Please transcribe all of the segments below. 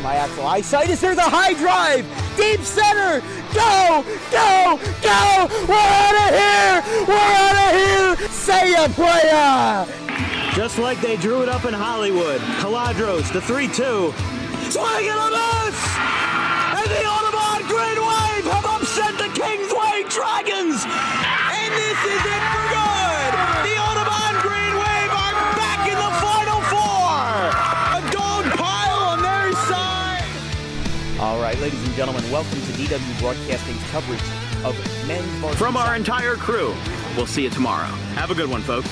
my actual eyesight. Is there the high drive? Deep center. Go, go, go. We're out of here. We're out of here. Say ya, playa. Just like they drew it up in Hollywood. Caladros, the 3-2. Swing and a miss! And the Audubon Green Wave have upset the Kingsway Dragons! And this is it for good! The Audubon Green Wave are back in the Final Four! A gold pile on their side! All right, ladies and gentlemen, welcome to DW Broadcasting's coverage of men's varsity. From our entire crew, we'll see you tomorrow. Have a good one, folks.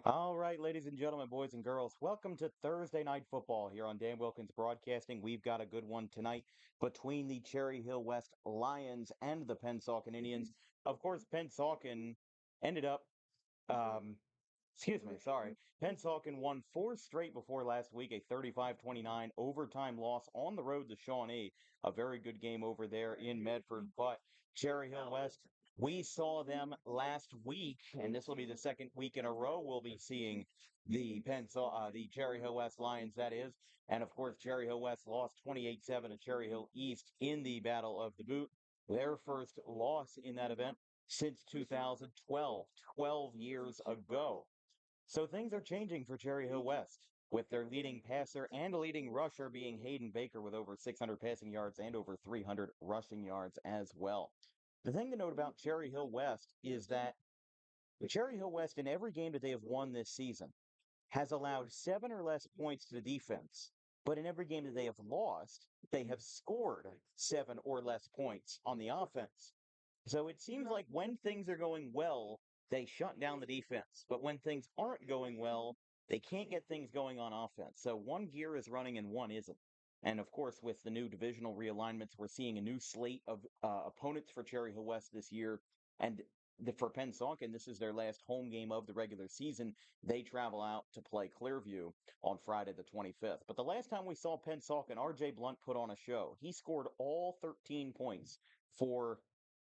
All right, ladies and gentlemen, boys and girls, welcome to Thursday Night Football here on Dan Wilkins Broadcasting. We've got a good one tonight between the Cherry Hill West Lions and the Pennsauken Indians. Of course, Pennsauken ended up, Pennsauken won 4 straight before last week, a 35-29 overtime loss on the road to Shawnee. A very good game over there in Medford, but Cherry Hill West, we saw them last week, and this will be the second week in a row we'll be seeing the Cherry Hill West Lions, that is. And, of course, Cherry Hill West lost 28-7 to Cherry Hill East in the Battle of the Boot. Their first loss in that event since 2012, 12 years ago. So things are changing for Cherry Hill West, with their leading passer and leading rusher being Hayden Baker with over 600 passing yards and over 300 rushing yards as well. The thing to note about Cherry Hill West is that Cherry Hill West, in every game that they have won this season, has allowed 7 or less points to the defense. But in every game that they have lost, they have scored 7 or less points on the offense. So it seems like when things are going well, they shut down the defense. But when things aren't going well, they can't get things going on offense. So one gear is running and one isn't. And, of course, with the new divisional realignments, we're seeing a new slate of opponents for Cherry Hill West this year. And for Pennsauken, this is their last home game of the regular season. They travel out to play Clearview on Friday the 25th. But the last time we saw Pennsauken, R.J. Blunt put on a show. He scored all 13 points for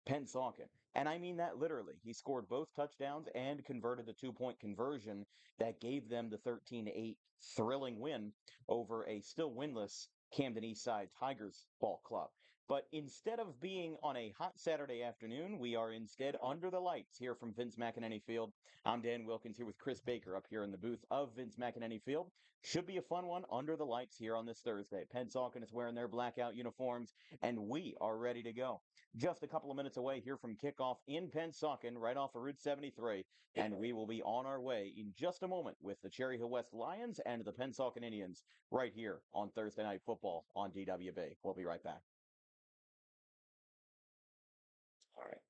Pennsauken. And I mean that literally. He scored both touchdowns and converted the 2-point conversion that gave them the 13-8 thrilling win over a still winless Camden Eastside Tigers ball club. But instead of being on a hot Saturday afternoon, we are instead under the lights here from Vince McEnany Field. I'm Dan Wilkins here with Chris Baker up here in the booth of Vince McEnany Field. Should be a fun one under the lights here on this Thursday. Pennsauken is wearing their blackout uniforms, and we are ready to go. Just a couple of minutes away here from kickoff in Pennsauken, right off of Route 73, and we will be on our way in just a moment with the Cherry Hill West Lions and the Pennsauken Indians right here on Thursday Night Football on DWB. We'll be right back. All right.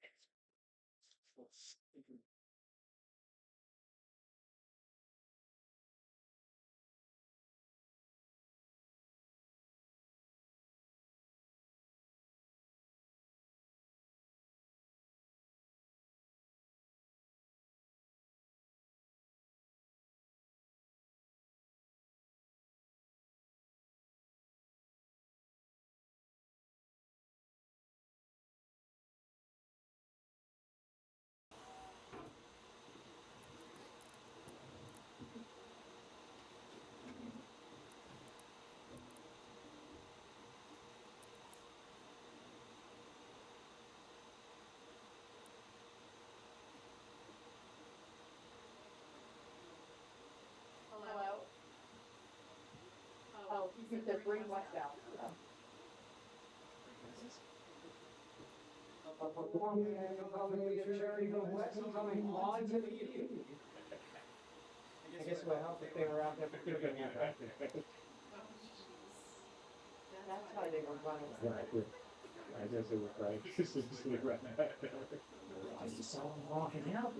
He said bring West out. I guess it would help if they were out there for kicking it. That's how they were running. I guess it was right. I just saw them walking out.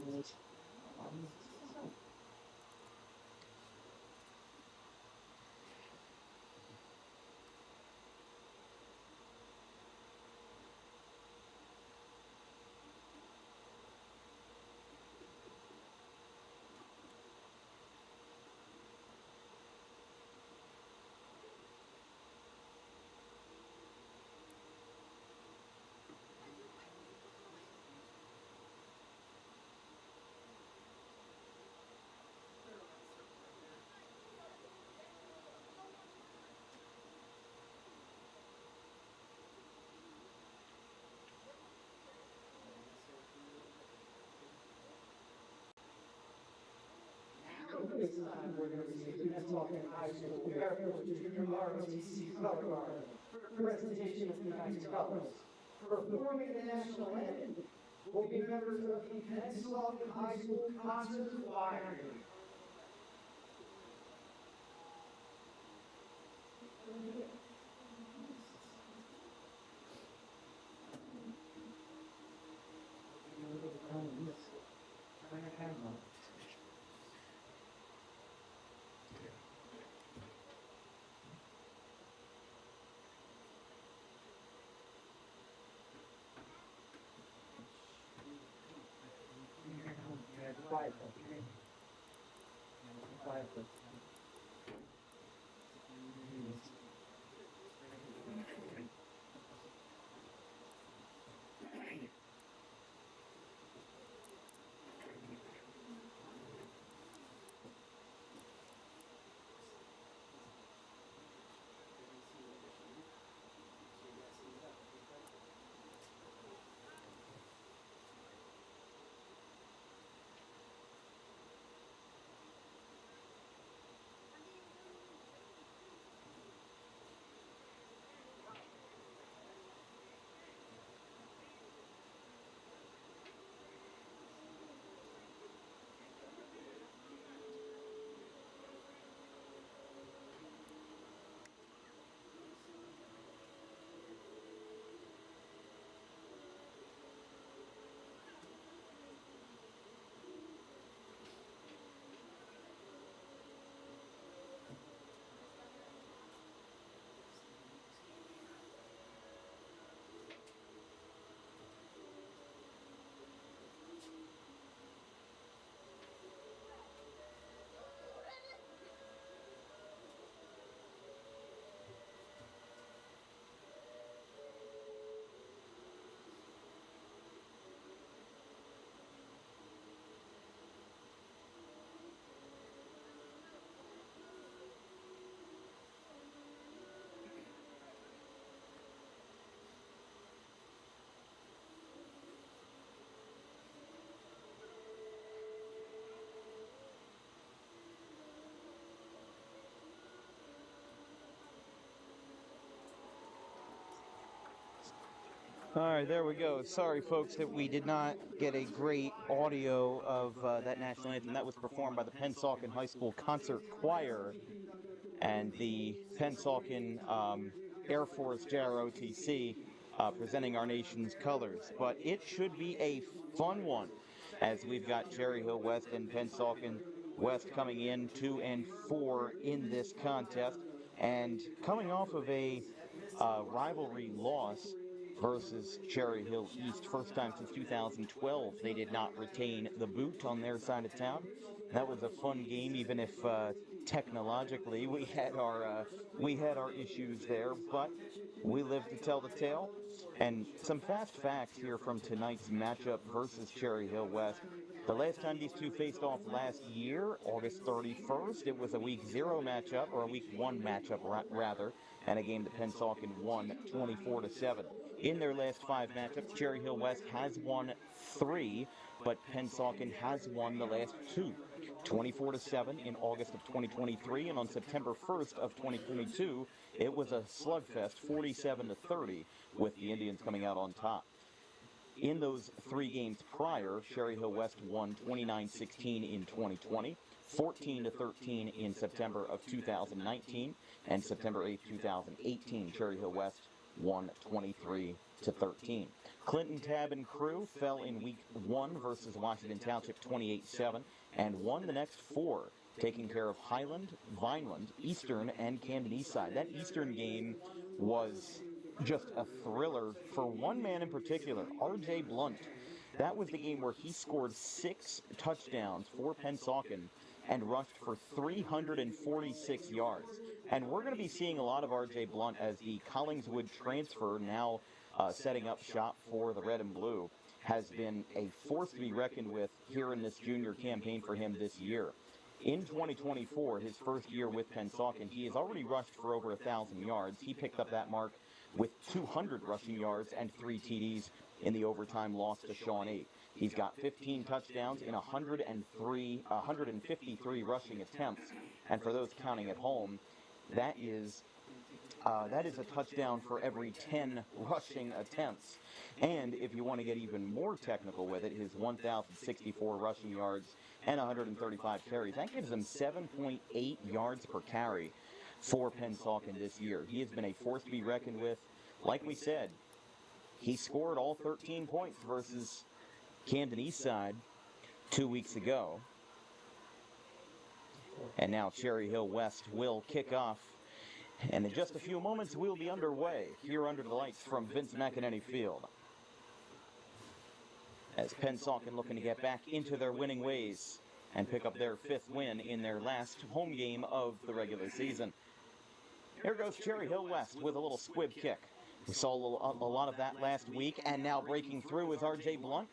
time, we're going to see the Pennsauken High School Air Force Junior ROTC Color Guard presentation of tonight's colors. Performing the national anthem will be members of the Pennsauken High School Concert Choir. Quiet, okay? Quiet, All right, there we go. Sorry, folks, that we did not get a great audio of that national anthem. That was performed by the Pennsauken High School Concert Choir and the Pennsauken Air Force JROTC presenting our nation's colors. But it should be a fun one, as we've got Cherry Hill West and Pennsauken West coming in 2 and 4 in this contest, and coming off of a rivalry loss versus Cherry Hill East. First time since 2012 they did not retain the boot on their side of town. That was a fun game, even if technologically we had our issues there, but we lived to tell the tale. And some fast facts here from tonight's matchup versus Cherry Hill West. The last time these two faced off last year, August 31st, it was a Week 0 matchup, or a Week 1 matchup rather, and a game that Pennsauken won 24-7. In their last 5 matchups, Cherry Hill West has won 3, but Pennsauken has won the last 2. 24-7 in August of 2023, and on September 1st of 2022, it was a slugfest, 47-30, with the Indians coming out on top. In those 3 games prior, Cherry Hill West won 29-16 in 2020, 14-13 in September of 2019, and September 8th, 2018, Cherry Hill West won 23-13. Clinton Tab and crew fell in Week 1 versus Washington Township 28-7 and won the next 4, taking care of Highland, Vineland, Eastern, and Camden Eastside. That Eastern game was just a thriller for one man in particular, R.J. Blunt. That was the game where he scored 6 touchdowns for Pennsauken and rushed for 346 yards. And we're going to be seeing a lot of R.J. Blunt as the Collingswood transfer, now setting up shop for the Red and Blue, has been a force to be reckoned with here in this junior campaign for him this year. In 2024, his first year with Pennsauken, he has already rushed for over 1,000 yards. He picked up that mark with 200 rushing yards and 3 TDs in the overtime loss to Shawnee. He's got 15 touchdowns in 153 rushing attempts. And for those counting at home, that is a touchdown for every 10 rushing attempts. And if you want to get even more technical with it, his 1,064 rushing yards and 135 carries, that gives him 7.8 yards per carry for Pennsauken this year. He has been a force to be reckoned with. Like we said, he scored all 13 points versus Camden Eastside 2 weeks ago. And now Cherry Hill West will kick off. And in just a few moments, we'll be underway here under the lights from Vince McEnany Field. As Pennsauken looking to get back into their winning ways and pick up their 5th win in their last home game of the regular season. Here goes Cherry Hill West with a little squib kick. We saw a lot of that last week, and now breaking through is R.J. Blunt.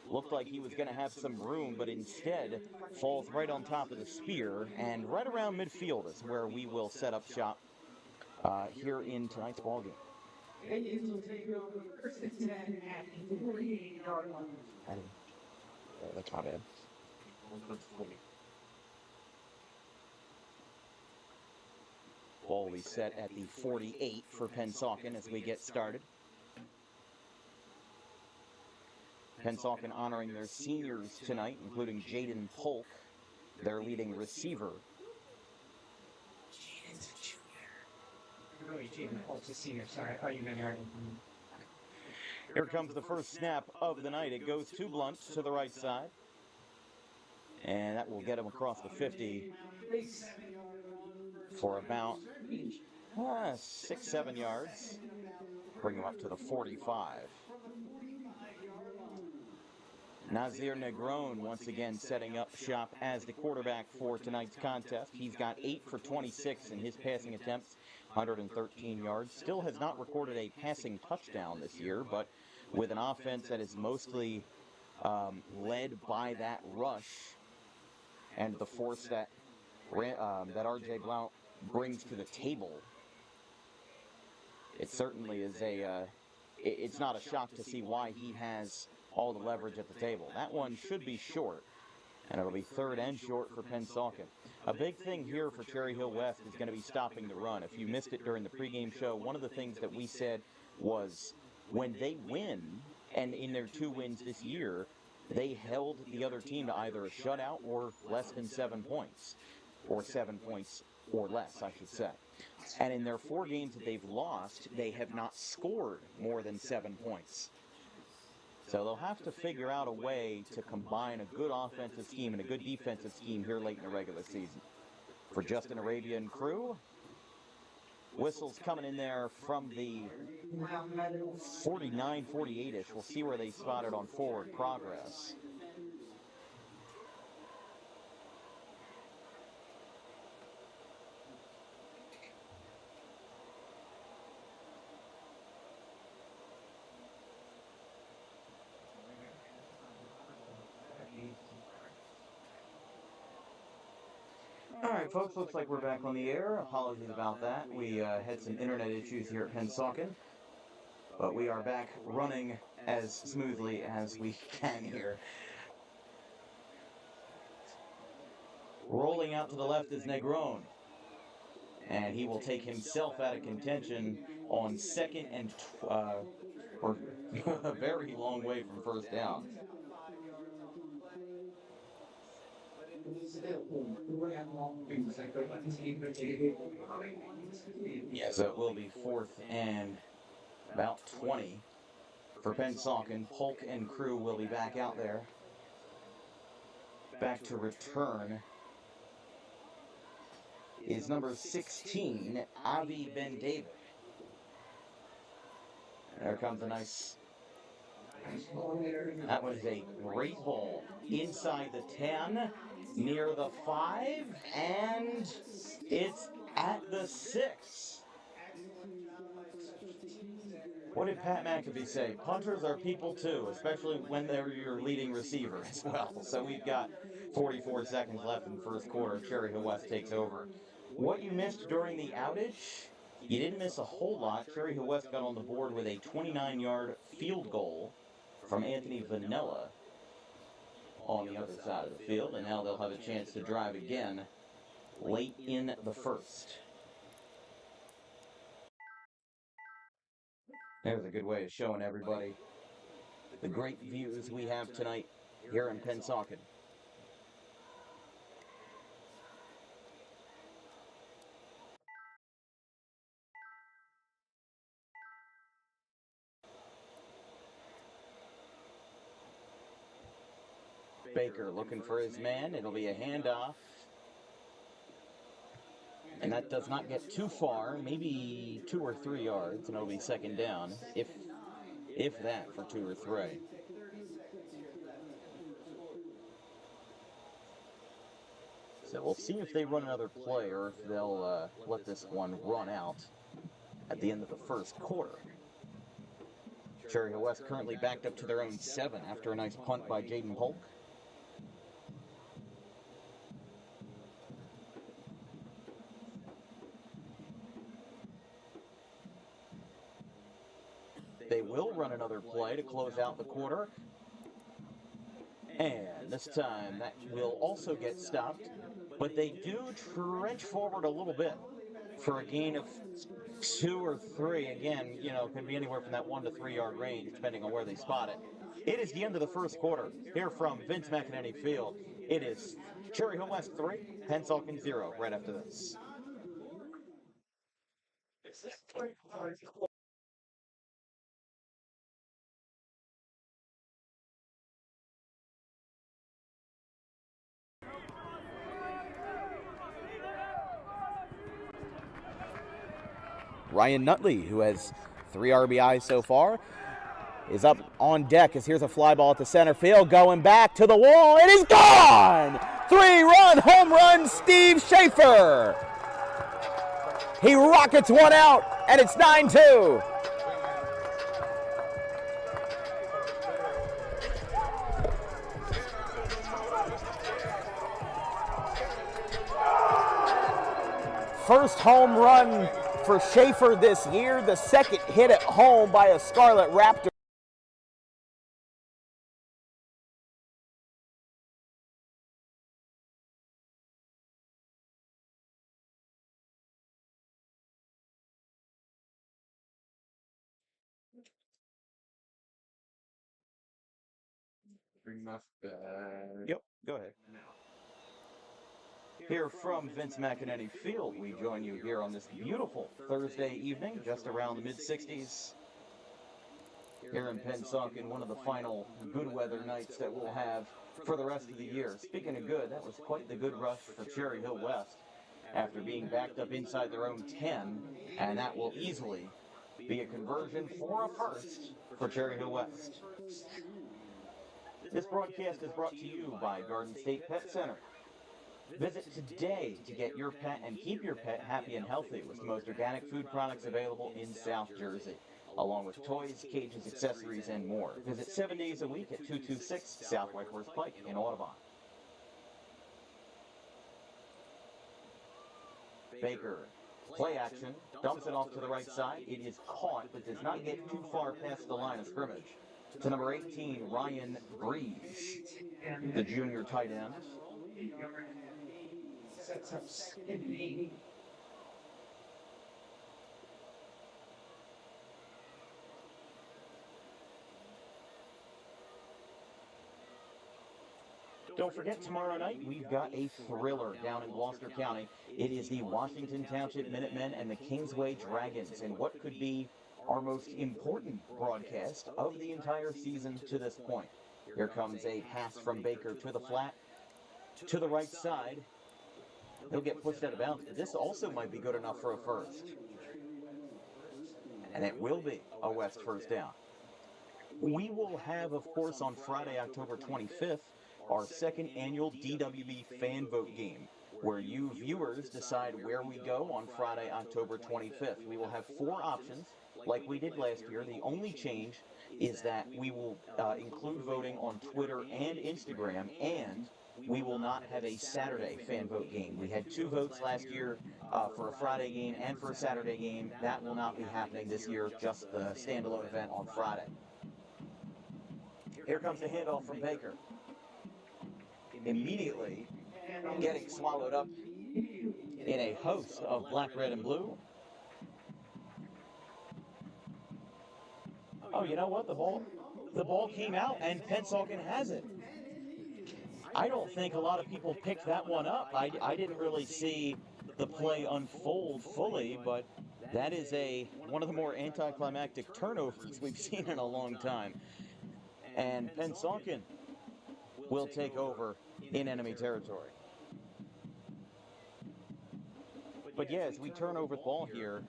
Looked like he was going to have some room, but instead falls right on top of the spear, and right around midfield is where we will set up shop here in tonight's ballgame. Indians will take over first and 10 at the 48-yard line. That's my bad. Ball will be set at the 48 for Pennsauken as we get started. Pennsauken honoring their seniors tonight, including Jaden Polk, their leading receiver. Jaden's a junior. Jaden Polk's a senior. Sorry, I thought you meant Aaron. Here comes the first snap of the night. It goes to Blunt to the right side. And that will get him across the 50 for about 6-7 yards. Bring him up to the 45. Nazir Negron once again setting up shop as the quarterback for tonight's contest. He's got 8 for 26 in his passing attempts, 113 yards. Still has not recorded a passing touchdown this year, but with an offense that is mostly led by that rush and the force that R.J. Blount brings to the table, it certainly is it's not a shock to see why he has all the leverage at the table. That one should be short, and it'll be 3rd and short for Pennsauken. A big thing here for Cherry Hill West is going to be stopping the run. If you missed it during the pregame show, one of the things that we said was when they win, and in their 2 wins this year, they held the other team to either a shutout or less than 7 points, or 7 points or less, I should say. And in their 4 games that they've lost, they have not scored more than 7 points. So they'll have to figure out a way to combine a good offensive scheme and a good defensive scheme here late in the regular season. For Justin Arabia and crew, whistles coming in there from the 49, 48-ish. We'll see where they spot it on forward progress. All right, folks, looks like we're back on the air. Apologies about that. We had some internet issues here at Pennsauken, but we are back running as smoothly as we can here. Rolling out to the left is Negron, and he will take himself out of contention on 2nd and or a very long way from 1st down. Yeah, so it will be 4th and about 20 for Pennsauken. Polk and crew will be back out there. Back to return is number 16, Avi Ben David. There comes a nice... That was a great ball inside the 10, near the 5, and it's at the 6. What did Pat McAfee say? Punters are people too, especially when they're your leading receiver as well. So we've got 44 seconds left in the first quarter. Cherry Hill West takes over. What you missed during the outage, you didn't miss a whole lot. Cherry Hill West got on the board with a 29-yard field goal from Anthony Vanella on the other side of the field, and now they'll have a chance to drive again late in the first. There's a good way of showing everybody the great views we have tonight here in Pennsauken. Baker looking for his man. It'll be a handoff. And that does not get too far, maybe 2 or 3 yards, and it'll be second down, if that, for 2 or 3. So we'll see if they run another play or if they'll let this one run out at the end of the first quarter. Cherry Hill West currently backed up to their own 7 after a nice punt by Jaden Polk. They will run another play to close out the quarter. And this time that will also get stopped. But they do trench forward a little bit for a gain of 2 or 3. Again, could be anywhere from that 1 to 3 yard range, depending on where they spot it. It is the end of the first quarter. Here from Vince McEnany Field, it is Cherry Hill West 3, Pennsauken 0 right after this. Ryan Nutley, who has 3 RBIs so far, is up on deck as here's a fly ball at the center field, going back to the wall. It is gone! 3-run home run, Steve Schaefer. He rockets one out, and it's 9-2. First home run for Schaefer this year, the second hit at home by a Scarlet Raptor. Yep, go ahead. Here from Vince McEnany Field, we join you here on this beautiful Thursday evening, just around the mid-60s. Here in Pennsauken, one of the final good weather nights that we'll have for the rest of the year. Speaking of good, that was quite the good rush for Cherry Hill West after being backed up inside their own 10, and that will easily be a conversion for a first for Cherry Hill West. This broadcast is brought to you by Garden State Pet Center. Visit today to get your pet and keep your pet happy and healthy with the most organic food products available in South Jersey, along with toys, cages, accessories, and more. Visit 7 days a week at 226 South Whitehorse Pike in Audubon. Baker, play action, dumps it off to the right side. It is caught, but does not get too far past the line of scrimmage. To number 18, Ryan Breeze, the junior tight end. Sets up second and 8. Don't forget, tomorrow night, we've got a thriller down in Gloucester County. It is the Washington Township Minutemen and the Kingsway Dragons, and what could be our most important broadcast of the entire season to this point. Here comes a pass from Baker to the flat, to the right side. He'll get pushed out of bounds, but this also might be good enough for a first. And it will be a West first down. We will have, of course, on Friday, October 25th, our second annual DWB fan vote game, where you viewers decide where we go on Friday, October 25th. We will have 4 options, like we did last year. The only change is that we will include voting on Twitter and Instagram, and we will not have a Saturday fan vote game. We had 2 votes last year for a Friday game and for a Saturday game. That will not be happening this year, just the standalone event on Friday. Here comes the handoff from Baker. Immediately getting swallowed up in a host of black, red, and blue. Oh, you know what? The ball came out, and Pennsauken has it. I don't think a lot of people picked that one up. I didn't really see the play unfold fully, but that is one of the more anticlimactic turnovers we've seen in a long time. And Pennsauken will take over in enemy territory. But yeah, as we turn over the ball here,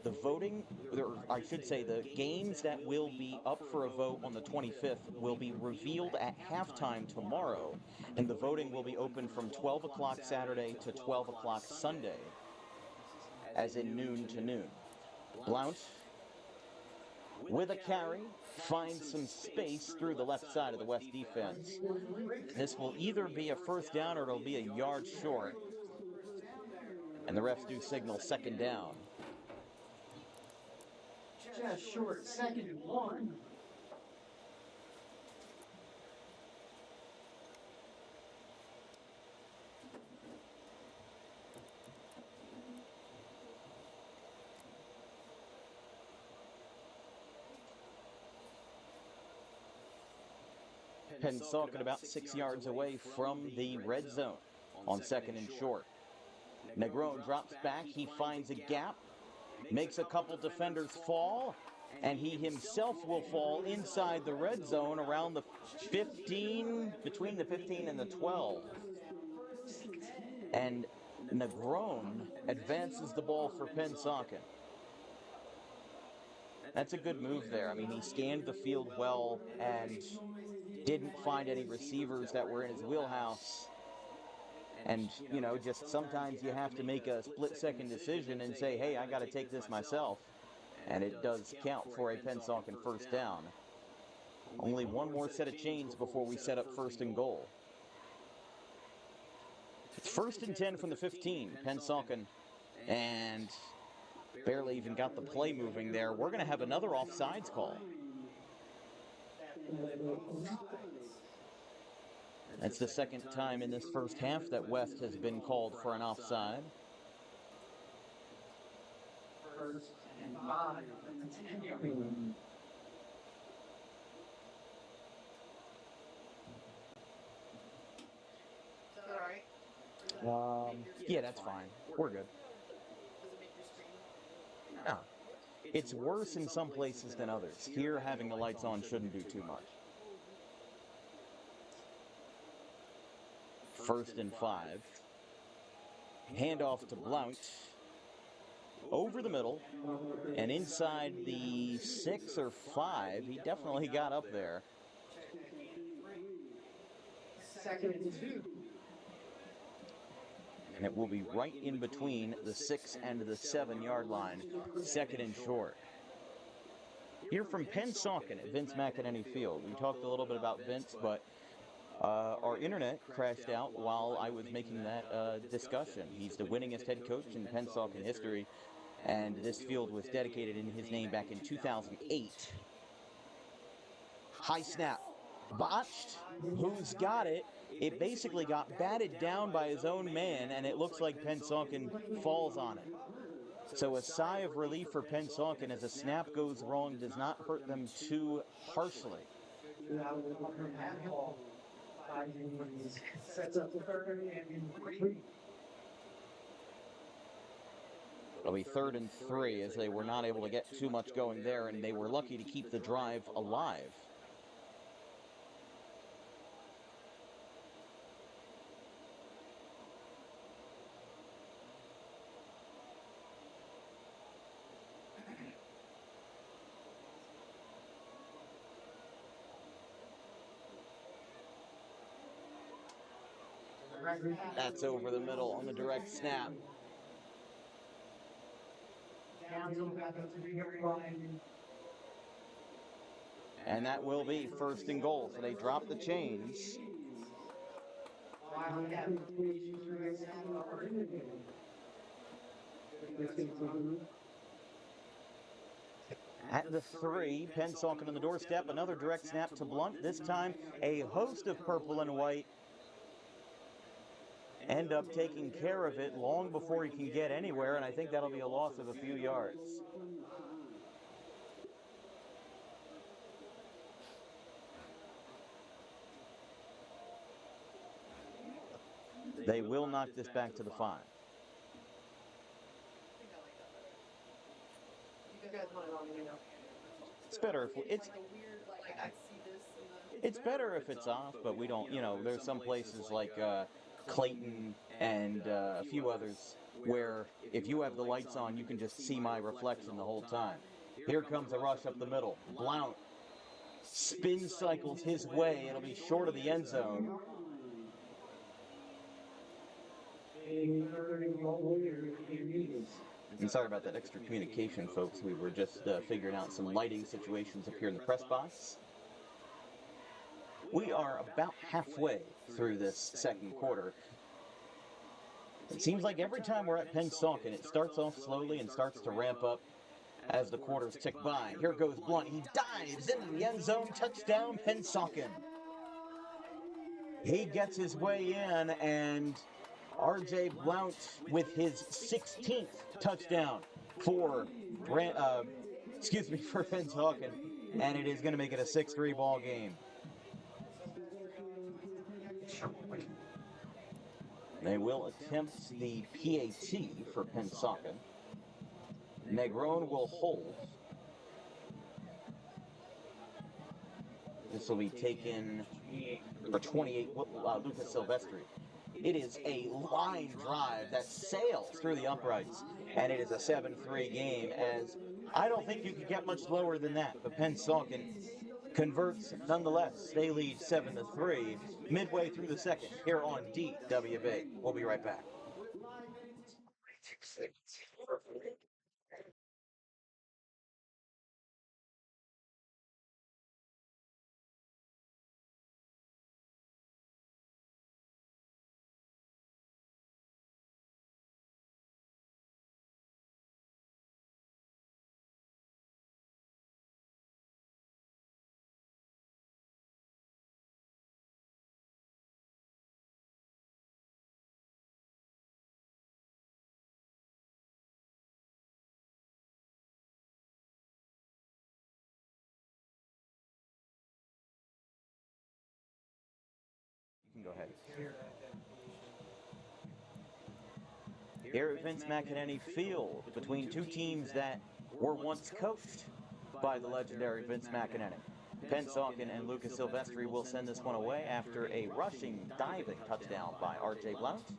the voting, or I should say the games that will be up for a vote on the 25th will be revealed at halftime tomorrow, and the voting will be open from 12 o'clock Saturday to 12 o'clock Sunday, as in noon to noon. Blount, with a carry, finds some space through the left side of the West defense. This will either be a first down or it'll be a yard short. And the refs do signal second down. Just short, 2nd and 1. Pennsauken about 6 yards away from the red zone on 2nd and short. Negron drops back, he finds a gap, makes a couple defenders fall, and he himself will fall inside the red zone around the 15, between the 15 and the 12. And Negron advances the ball for Pennsauken. That's a good move there. I mean, he scanned the field well and didn't find any receivers that were in his wheelhouse. And, you know, just sometimes you have to make a split-second decision and say, hey, I got to take this myself. And it does count for a Pennsauken first down. Only one more set of chains before we set up 1st and goal. It's 1st and 10 from the 15. Pennsauken, and barely even got the play moving there. We're going to have another offsides call. That's the second time in this first half that West has been called for an offside. 1st and 5. Is that all right? Yeah, that's fine. We're good. Does it make your screen? No. It's worse in some places than others. Here, having the lights on shouldn't do too much. 1st and 5. Handoff to Blount. Over the middle. And inside the 6 or 5. He definitely got up there. 2nd and 2. And it will be right in between the 6 and the 7-yard line. 2nd and short. Here from Pennsauken at Vince McEnany Field. We talked a little bit about Vince, but our internet crashed out while I was making that discussion. He's the winningest head coach in Pennsauken history, and this field was dedicated in his name back in 2008. High snap. Botched. Who's got it? It basically got batted down by his own man, and it looks like Pennsauken falls on it. So a sigh of relief for Pennsauken as a snap goes wrong does not hurt them too harshly. Sets up the 3rd and 3. It'll be 3rd and 3 as they were not able to get too much going there, and they were lucky to keep the drive alive. That's over the middle on the direct snap. And that will be 1st and goal. So they drop the chains. At the 3, Pennsauken on the doorstep, another direct snap to Blunt. This time, a host of purple and white end up taking care of it long before he can get anywhere, and I think that'll be a loss of a few yards. They will knock this back to the 5. You guys want it on me now? It's better if it's like a weird, like I see this in it's better if it's off, but we don't. There's some places like Clayton and a few others where if you have the lights on, you can just see my reflection the whole time. Here comes a rush up the middle. Blount spin cycles his way. It'll be short of the end zone. I'm sorry about that extra communication, folks. We were just figuring out some lighting situations up here in the press box. We are about halfway through this second quarter. It seems like every time we're at Pennsauken, it starts off slowly and starts to ramp up as the quarters tick by. Here goes Blunt. He dives into the end zone. Touchdown, Pennsauken. He gets his way in, and R.J. Blount with his 16th touchdown for Pennsauken, and it is going to make it a 6-3 ball game. They will attempt the PAT for Pennsauken. Negron will hold. This will be taken for 28, Lucas Silvestri. It is a line drive that sails through the uprights, and it is a 7-3 game, as I don't think you could get much lower than that, but Pennsauken converts nonetheless. They lead 7-3 midway through the second here on DWB. We'll be right back. You can go ahead. Here at Vince McEnany Field, between two teams that were once coached by the legendary Vince McEnany. Pennsauken and Lucas Silvestri will send this one away after a rushing, diving touchdown by R.J. Blount.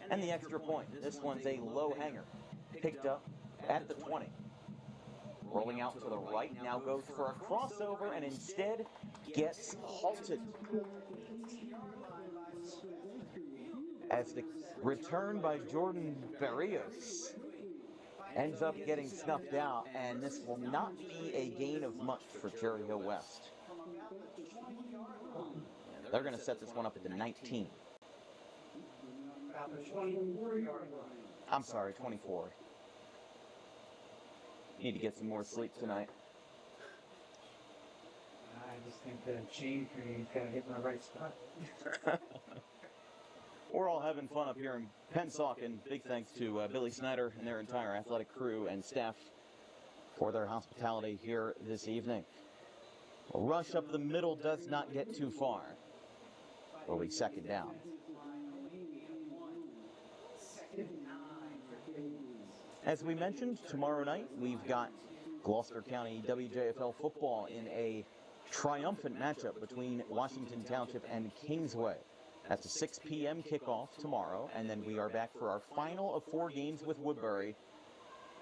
And the extra point. This one's a low hanger. Picked up at the 20. Rolling out to the right, now goes for a crossover and instead gets halted. As the return by Jordan Barrios ends up getting snuffed out, and this will not be a gain of much for Cherry Hill West. They're going to set this one up at the 19. I'm sorry, 24. Need to get some more sleep tonight. I just think the chain cream's got to hit in the right spot. We're all having fun up here in Pennsauken. Big thanks to Billy Snyder and their entire athletic crew and staff for their hospitality here this evening. A rush up the middle does not get too far. Will be second down. As we mentioned, tomorrow night we've got Gloucester County WJFL football in a triumphant matchup between Washington Township and Kingsway. That's a 6 p.m. kickoff tomorrow, and then we are back for our final of 4 games with Woodbury.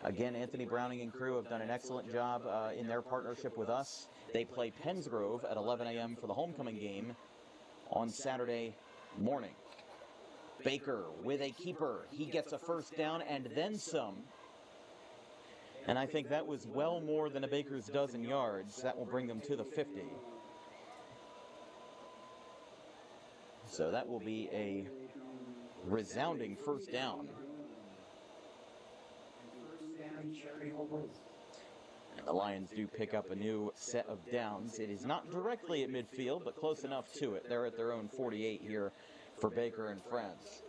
Again, Anthony Browning and crew have done an excellent job in their partnership with us. They play Pennsgrove at 11 a.m. for the homecoming game on Saturday morning. Baker with a keeper. He gets a first down and then some. And I think that was well more than a Baker's dozen yards. That will bring them to the 50. So that will be a resounding first down. The Lions do pick up a new set of downs. It is not directly at midfield, but close enough to it. They're at their own 48 here for Baker and friends.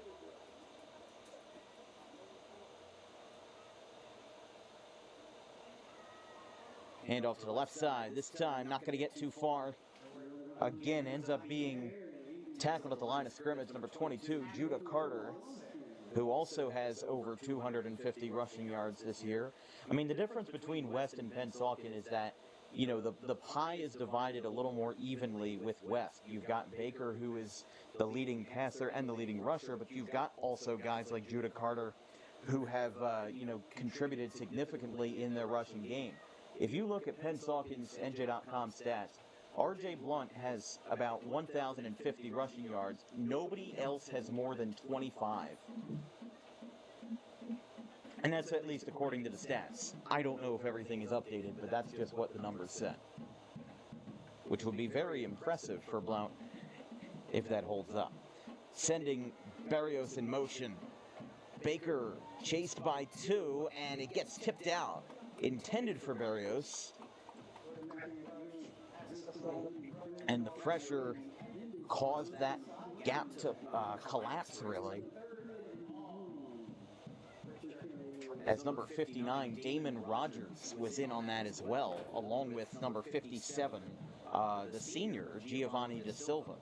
Handoff to the left side. This time, not going to get too far. Again, ends up being tackled at the line of scrimmage, number 22, Judah Carter, who also has over 250 rushing yards this year. I mean, the difference between West and Pennsauken is that, you know, the pie is divided a little more evenly with West. You've got Baker, who is the leading passer and the leading rusher, but you've got also guys like Judah Carter who have, contributed significantly in their rushing game. If you look at Pensauken's NJ.com stats, R.J. Blunt has about 1,050 rushing yards. Nobody else has more than 25. And that's at least according to the stats. I don't know if everything is updated, but that's just what the numbers said. Which would be very impressive for Blount if that holds up. Sending Berrios in motion. Baker chased by 2, and it gets tipped out. Intended for Berrios. And the pressure caused that gap to collapse, really. As number 59, Damon Rogers, was in on that as well, along with number 57, the senior, Giovanni Da Silva.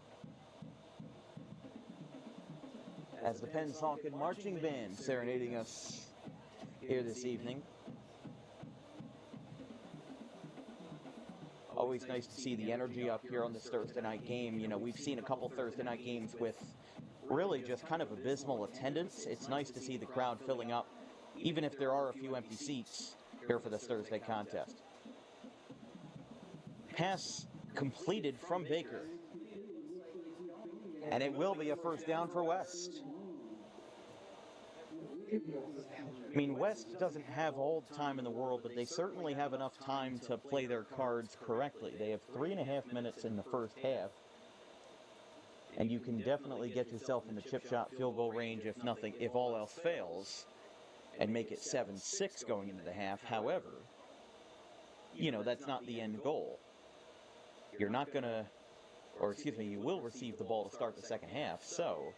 As the Pennsauken Marching Band serenading us here this evening. Always nice to see the energy up here on this Thursday night game. You know, we've seen a couple Thursday night games with really just kind of abysmal attendance. It's nice to see the crowd filling up, even if there are a few empty seats here for this Thursday contest. Pass completed from Baker. And it will be a first down for West. I mean, West doesn't have all the time in the world, but they certainly have enough time to play their cards correctly. They have 3.5 minutes in the first half, and you can definitely get yourself in the chip shot field goal range if all else fails, and make it 7-6 going into the half. However, you know, that's not the end goal. You're not going to, you will receive the ball to start the second half, so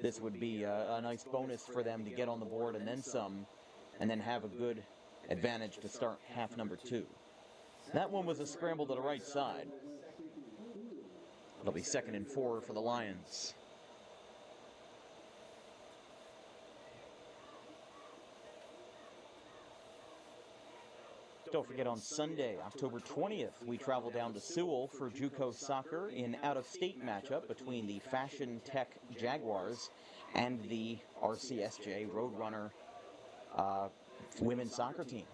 this would be a nice bonus for them to get on the board and then some, and then have a good advantage to start half number 2. That one was a scramble to the right side. It'll be 2nd and 4 for the Lions. Don't forget, on Sunday, October 20th, we travel down to Sewell for JUCO soccer in out-of-state matchup between the Fashion Tech Jaguars and the RCSJ Roadrunner women's soccer team.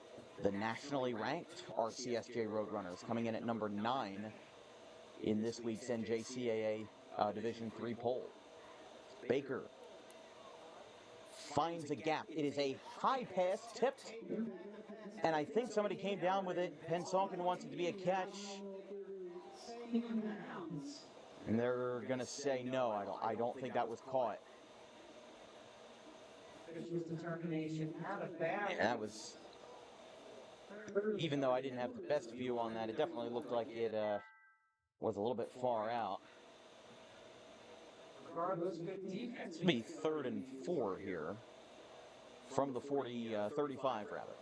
The nationally ranked RCSJ Roadrunners coming in at number 9 in this week's NJSIAA Division III poll. Baker finds a gap. It is a high pass tipped, and I think somebody came down with it. Pennsauken wants it to be a catch, and they're going to say no. I don't think that was caught. And that was, even though I didn't have the best view on that, it definitely looked like it was a little bit far out. It's going to be 3rd and 4 here from the 35 rather.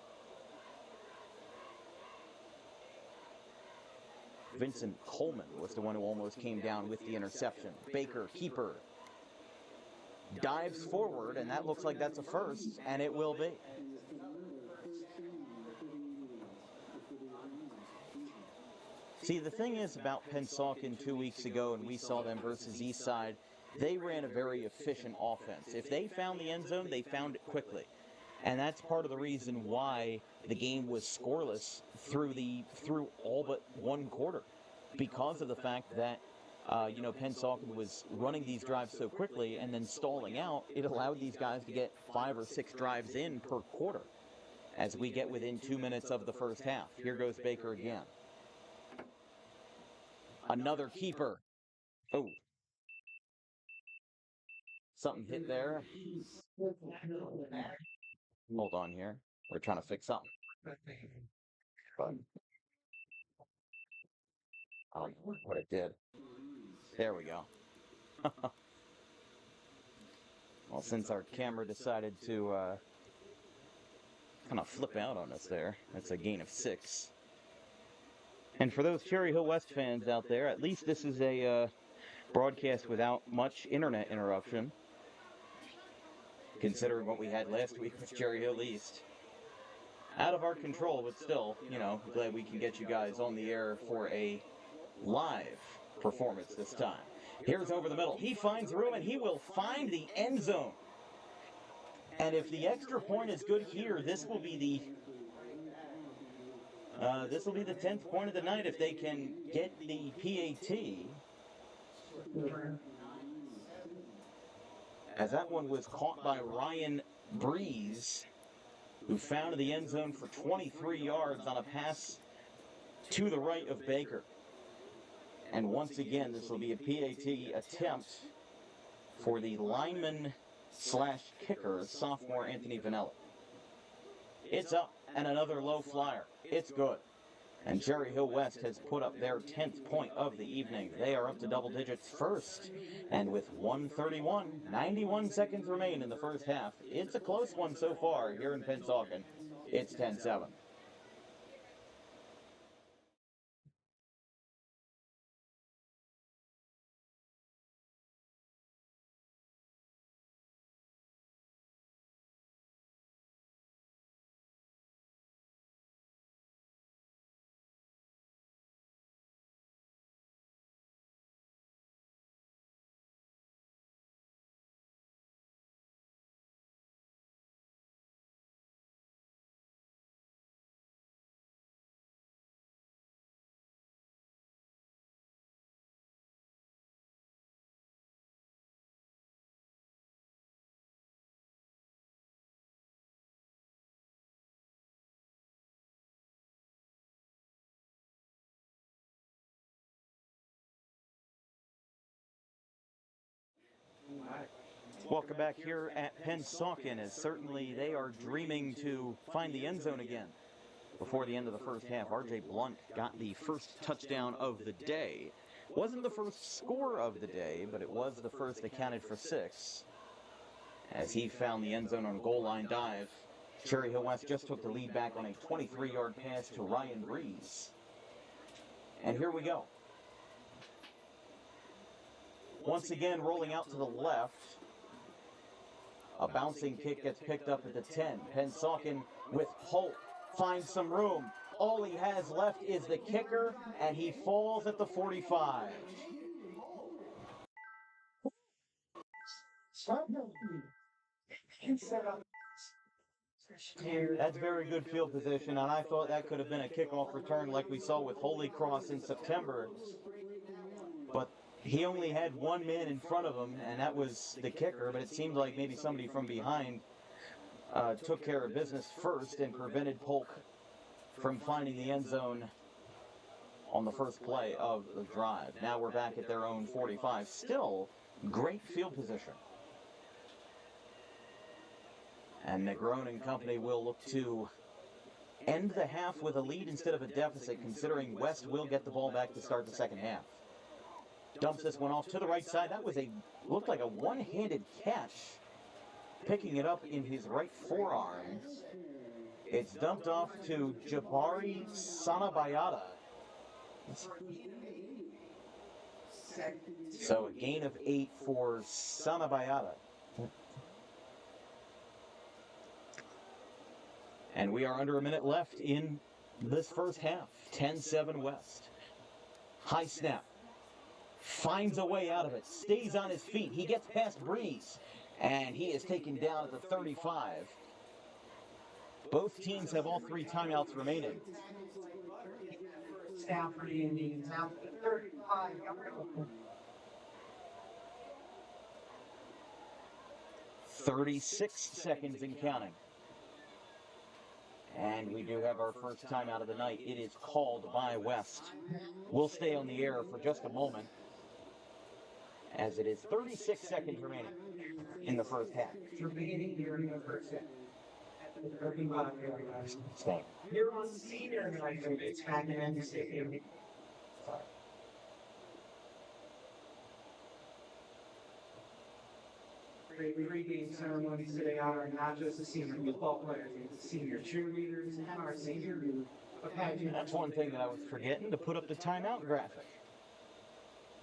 Vincent Coleman was the one who almost came down with the interception. Baker, keeper, dives forward, and that looks like that's a first, and it will be. See, the thing is about Pennsauken 2 weeks ago, and we saw them versus Eastside, they ran a very efficient offense. If they found the end zone, they found it quickly. And that's part of the reason why the game was scoreless through all but one quarter. Because of the fact that, Pennsauken was running these drives so quickly and then stalling out, it allowed these guys to get 5 or 6 drives in per quarter as we get within 2 minutes of the first half. Here goes Baker again. Another keeper. Oh. Something hit there. Hold on here. We're trying to fix something. But I don't know what it did. There we go. Well, since our camera decided to kind of flip out on us there, that's a gain of 6. And for those Cherry Hill West fans out there, at least this is a broadcast without much internet interruption, considering what we had last week with Cherry Hill East. Out of our control, but still, you know, glad we can get you guys on the air for a live performance this time. Here's over the middle. He finds room, and he will find the end zone. And if the extra point is good here, this will be the 10th point of the night if they can get the PAT. As that one was caught by Ryan Breeze, who found the end zone for 23 yards on a pass to the right of Baker. And once again, this will be a PAT attempt for the lineman/kicker, sophomore Anthony Vanella. It's up, and another low flyer. It's good. And Cherry Hill West has put up their 10th point of the evening. They are up to double digits first. And with 91 seconds remain in the first half, it's a close one so far here in Pennsauken. It's 10-7. Welcome back here at Pennsauken, as certainly they are dreaming to find the end zone again. Before the end of the first half, R.J. Blunt got the first touchdown of the day. Wasn't the first score of the day, but it was the first accounted for 6, as he found the end zone on a goal line dive. Cherry Hill West just took the lead back on a 23-yard pass to Ryan Breeze. And here we go. Once again, rolling out to the left. A bouncing kick gets picked up at the 10. Pennsauken with Polk finds some room. All he has left is the kicker, and he falls at the 45. That's very good field position, and I thought that could have been a kickoff return like we saw with Holy Cross in September. But he only had one man in front of him, and that was the kicker, but it seemed like maybe somebody from behind took care of business first and prevented Polk from finding the end zone on the first play of the drive. Now we're back at their own 45. Still great field position. And Negron and company will look to end the half with a lead instead of a deficit, considering West will get the ball back to start the second half. Dumps this one off to the right side. That was looked like a one-handed catch. Picking it up in his right forearm. It's dumped off to Jabari Sanabayata. So a gain of 8 for Sanabayata. And we are under a minute left in this first half. 10-7 West. High snap. Finds a way out of it. Stays on his feet. He gets past Breeze. And he is taken down at the 35. Both teams have all 3 timeouts remaining. Down for the Indians. Now 35. 36 seconds and counting. And we do have our first timeout of the night. It is called by West. We'll stay on the air for just a moment, as it is 36 seconds remaining in the first half. Remaining during the first half. You're on senior night, it's hanging in the stadium. Pregame ceremonies today honor not just the senior football players, but the senior cheerleaders and our senior pageant. That's one thing that I was forgetting, to put up the timeout graphic.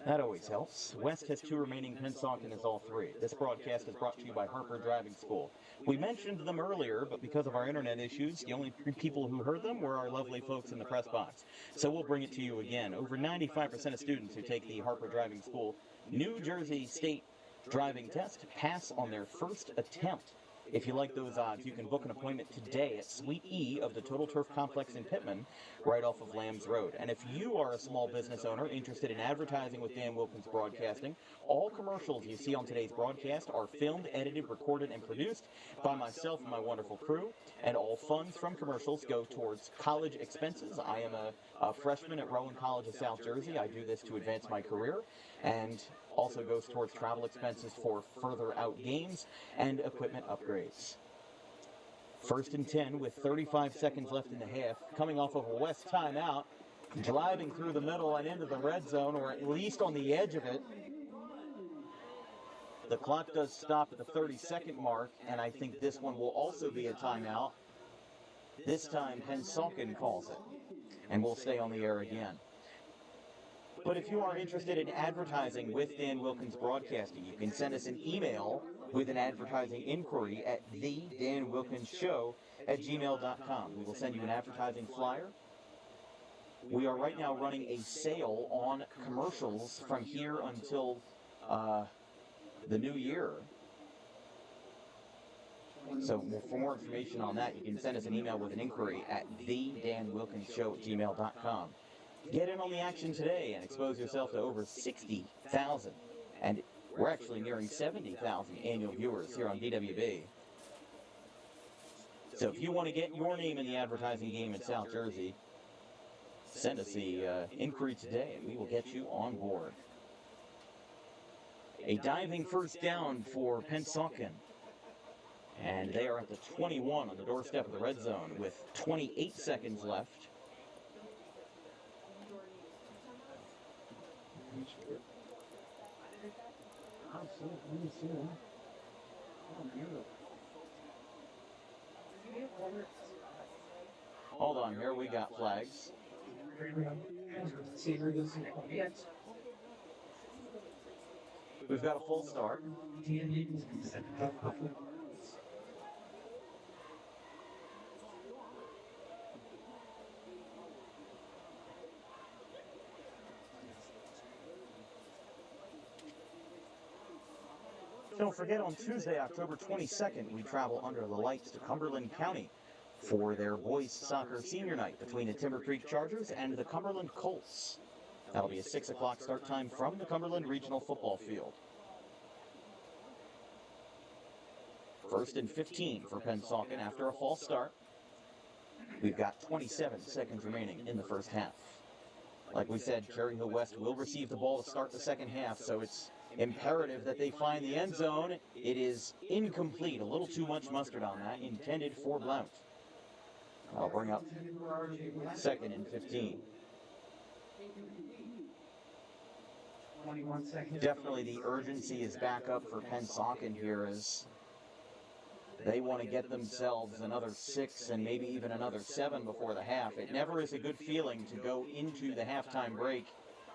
That always helps. West has 2 remaining, Pennsauken has all 3. This broadcast is brought to you by Harper Driving School. We mentioned them earlier, but because of our internet issues, the only people who heard them were our lovely folks in the press box. So we'll bring it to you again. Over 95% of students who take the Harper Driving School New Jersey State driving test pass on their first attempt. If you like those odds, you can book an appointment today at Suite E of the Total Turf Complex in Pittman, right off of Lambs Road. And if you are a small business owner interested in advertising with Dan Wilkins Broadcasting, all commercials you see on today's broadcast are filmed, edited, recorded, and produced by myself and my wonderful crew. And all funds from commercials go towards college expenses. I am a freshman at Rowan College of South Jersey. I do this to advance my career, and also goes towards travel expenses for further out games and equipment upgrades. 1st and 10 with 35 seconds left in the half, coming off of a West timeout, driving through the middle and into the red zone, or at least on the edge of it. The clock does stop at the 30-second mark, and I think this one will also be a timeout. This time, Pennsauken calls it, and we'll stay on the air again. But if you are interested in advertising with Dan Wilkins Broadcasting, you can send us an email with an advertising inquiry at thedanwilkinsshow@gmail.com. We will send you an advertising flyer. We are right now running a sale on commercials from here until the new year. So for more information on that, you can send us an email with an inquiry at thedanwilkinsshow@gmail.com. Get in on the action today and expose yourself to over 60,000. And we're actually nearing 70,000 annual viewers here on DWB. So if you want to get your name in the advertising game in South Jersey, send us the inquiry today and we will get you on board. A diving first down for Pennsauken. And they are at the 21 on the doorstep of the red zone with 28 seconds left. Hold on here, we got flags. We've got a full start. Don't forget, on Tuesday, October 22nd, we travel under the lights to Cumberland County for their boys soccer senior night between the Timber Creek Chargers and the Cumberland Colts. That'll be a 6 o'clock start time from the Cumberland Regional Football Field. 1st and 15 for Pennsauken after a false start. We've got 27 seconds remaining in the first half. Like we said, Cherry Hill West will receive the ball to start the second half, so it's imperative that they find the end zone. It is incomplete, a little too much mustard on that, intended for Blount. I'll bring up 2nd and 15. 21 seconds. Definitely the urgency is back up for Pennsauken here as they want to get themselves another 6 and maybe even another 7 before the half. It never is a good feeling to go into the halftime break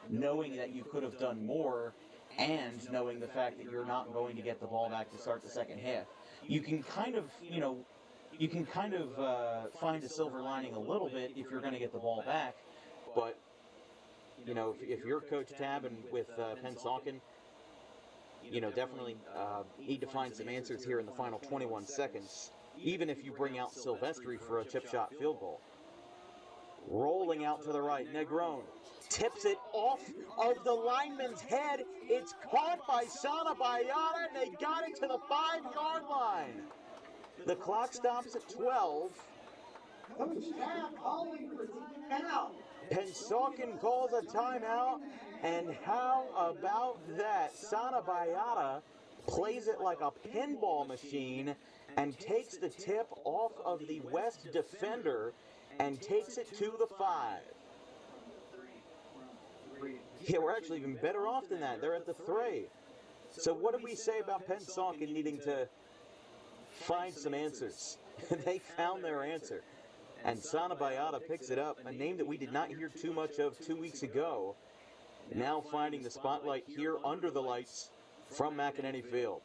knowing that you could have done more and knowing the fact that you're not going to get the ball back to start the second half. You can kind of, find a silver lining a little bit if you're going to get the ball back, but, if you're Coach Tab and with Pennsauken, definitely need to find some answers here in the final 21 seconds, even if you bring out Silvestri for a chip shot field goal. Rolling out to the right, Negron tips it off of the lineman's head. It's caught by Sana Bayana, and they got it to the 5-yard line. The clock stops at 12. Coach Tab calling for timeout. Pennsauken calls a timeout, and how about that? Sana Bayana plays it like a pinball machine and takes the tip off of the West defender and takes it to the 5. Yeah, we're actually even better off than that. They're at the 3. So what did we say about Pennsauken needing to find some answers? They found their answer. And Sanabayata picks it up, a name that we did not hear too much of 2 weeks ago, now finding the spotlight here under the lights from McEnany Field.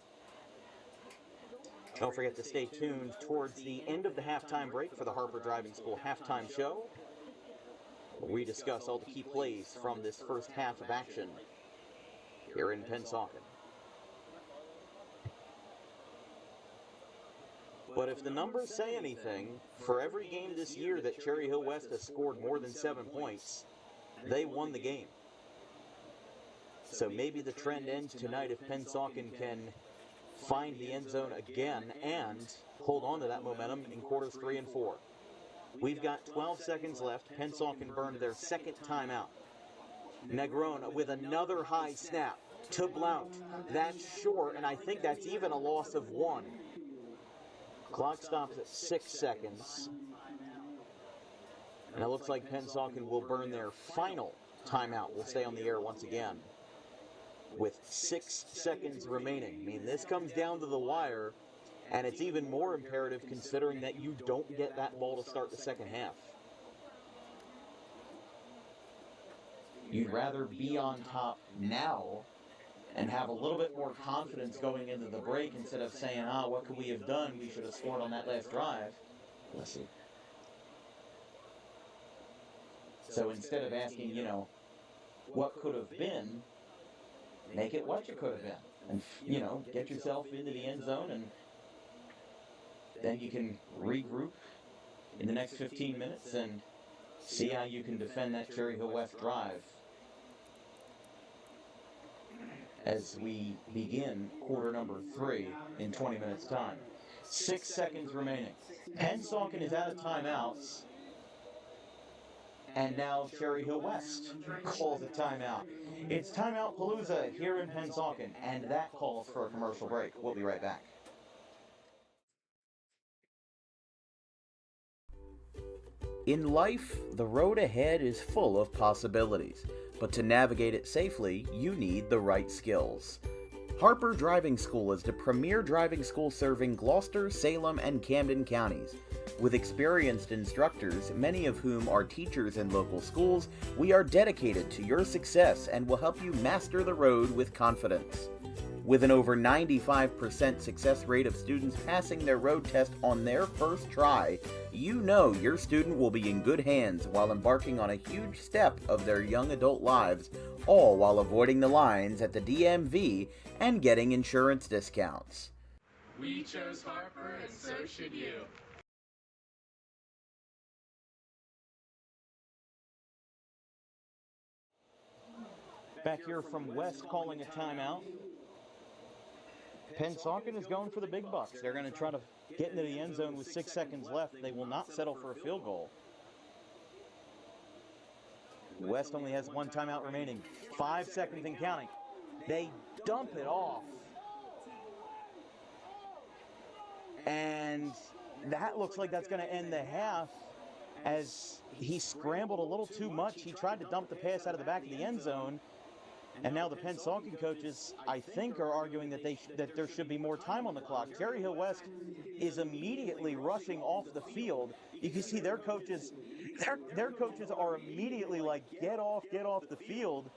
Don't forget to stay tuned towards the end of the halftime break for the Harper Driving School halftime show. We discuss all the key plays from this first half of action here in Pennsauken. But if the numbers say anything, for every game this year that Cherry Hill West has scored more than 7 points, they won the game. So maybe the trend ends tonight if Pennsauken can find the end zone again and hold on to that momentum in quarters 3 and 4. We've got 12 seconds left. Pennsauken burned their second timeout. Negron with another high snap to Blount. That's short, and I think that's even a loss of 1. Clock stops at 6 seconds. And it looks like Pennsauken will burn their final timeout. We'll stay on the air once again with 6 seconds remaining. I mean, this comes down to the wire, and it's even more imperative considering that you don't get that ball to start the second half. You'd rather be on top now and have a little bit more confidence going into the break instead of saying, what could we have done? We should have scored on that last drive. Let's see. So instead of asking, what could have been, make it what you could have been. And, get yourself into the end zone, and then you can regroup in the next 15 minutes and see how you can defend that Cherry Hill West drive as we begin quarter number 3 in 20 minutes' time. 6 seconds remaining. Pennsauken is out of timeouts. And now Cherry Hill West calls a timeout. It's Timeout Palooza here in Pennsauken, and that calls for a commercial break. We'll be right back. In life, the road ahead is full of possibilities, but to navigate it safely, you need the right skills. Harper Driving School is the premier driving school serving Gloucester, Salem, and Camden counties. With experienced instructors, many of whom are teachers in local schools, we are dedicated to your success and will help you master the road with confidence. With an over 95% success rate of students passing their road test on their first try, you know your student will be in good hands while embarking on a huge step of their young adult lives, all while avoiding the lines at the DMV and getting insurance discounts. We chose Harper, and so should you. Back here from West calling a timeout. Pennsauken is going for the big bucks. They're going to try to get into the end zone with 6 seconds left. They will not settle for a field goal. West only has 1 timeout remaining. 5 seconds and counting. They dump it off. And that looks like that's going to end the half as he scrambled a little too much. He tried to dump the pass out of the back of the end zone. And now the Pennsauken coaches, I think, are arguing that there should be more time on the clock. Cherry Hill West is immediately rushing off the field. You can see their coaches are immediately like, get off the field,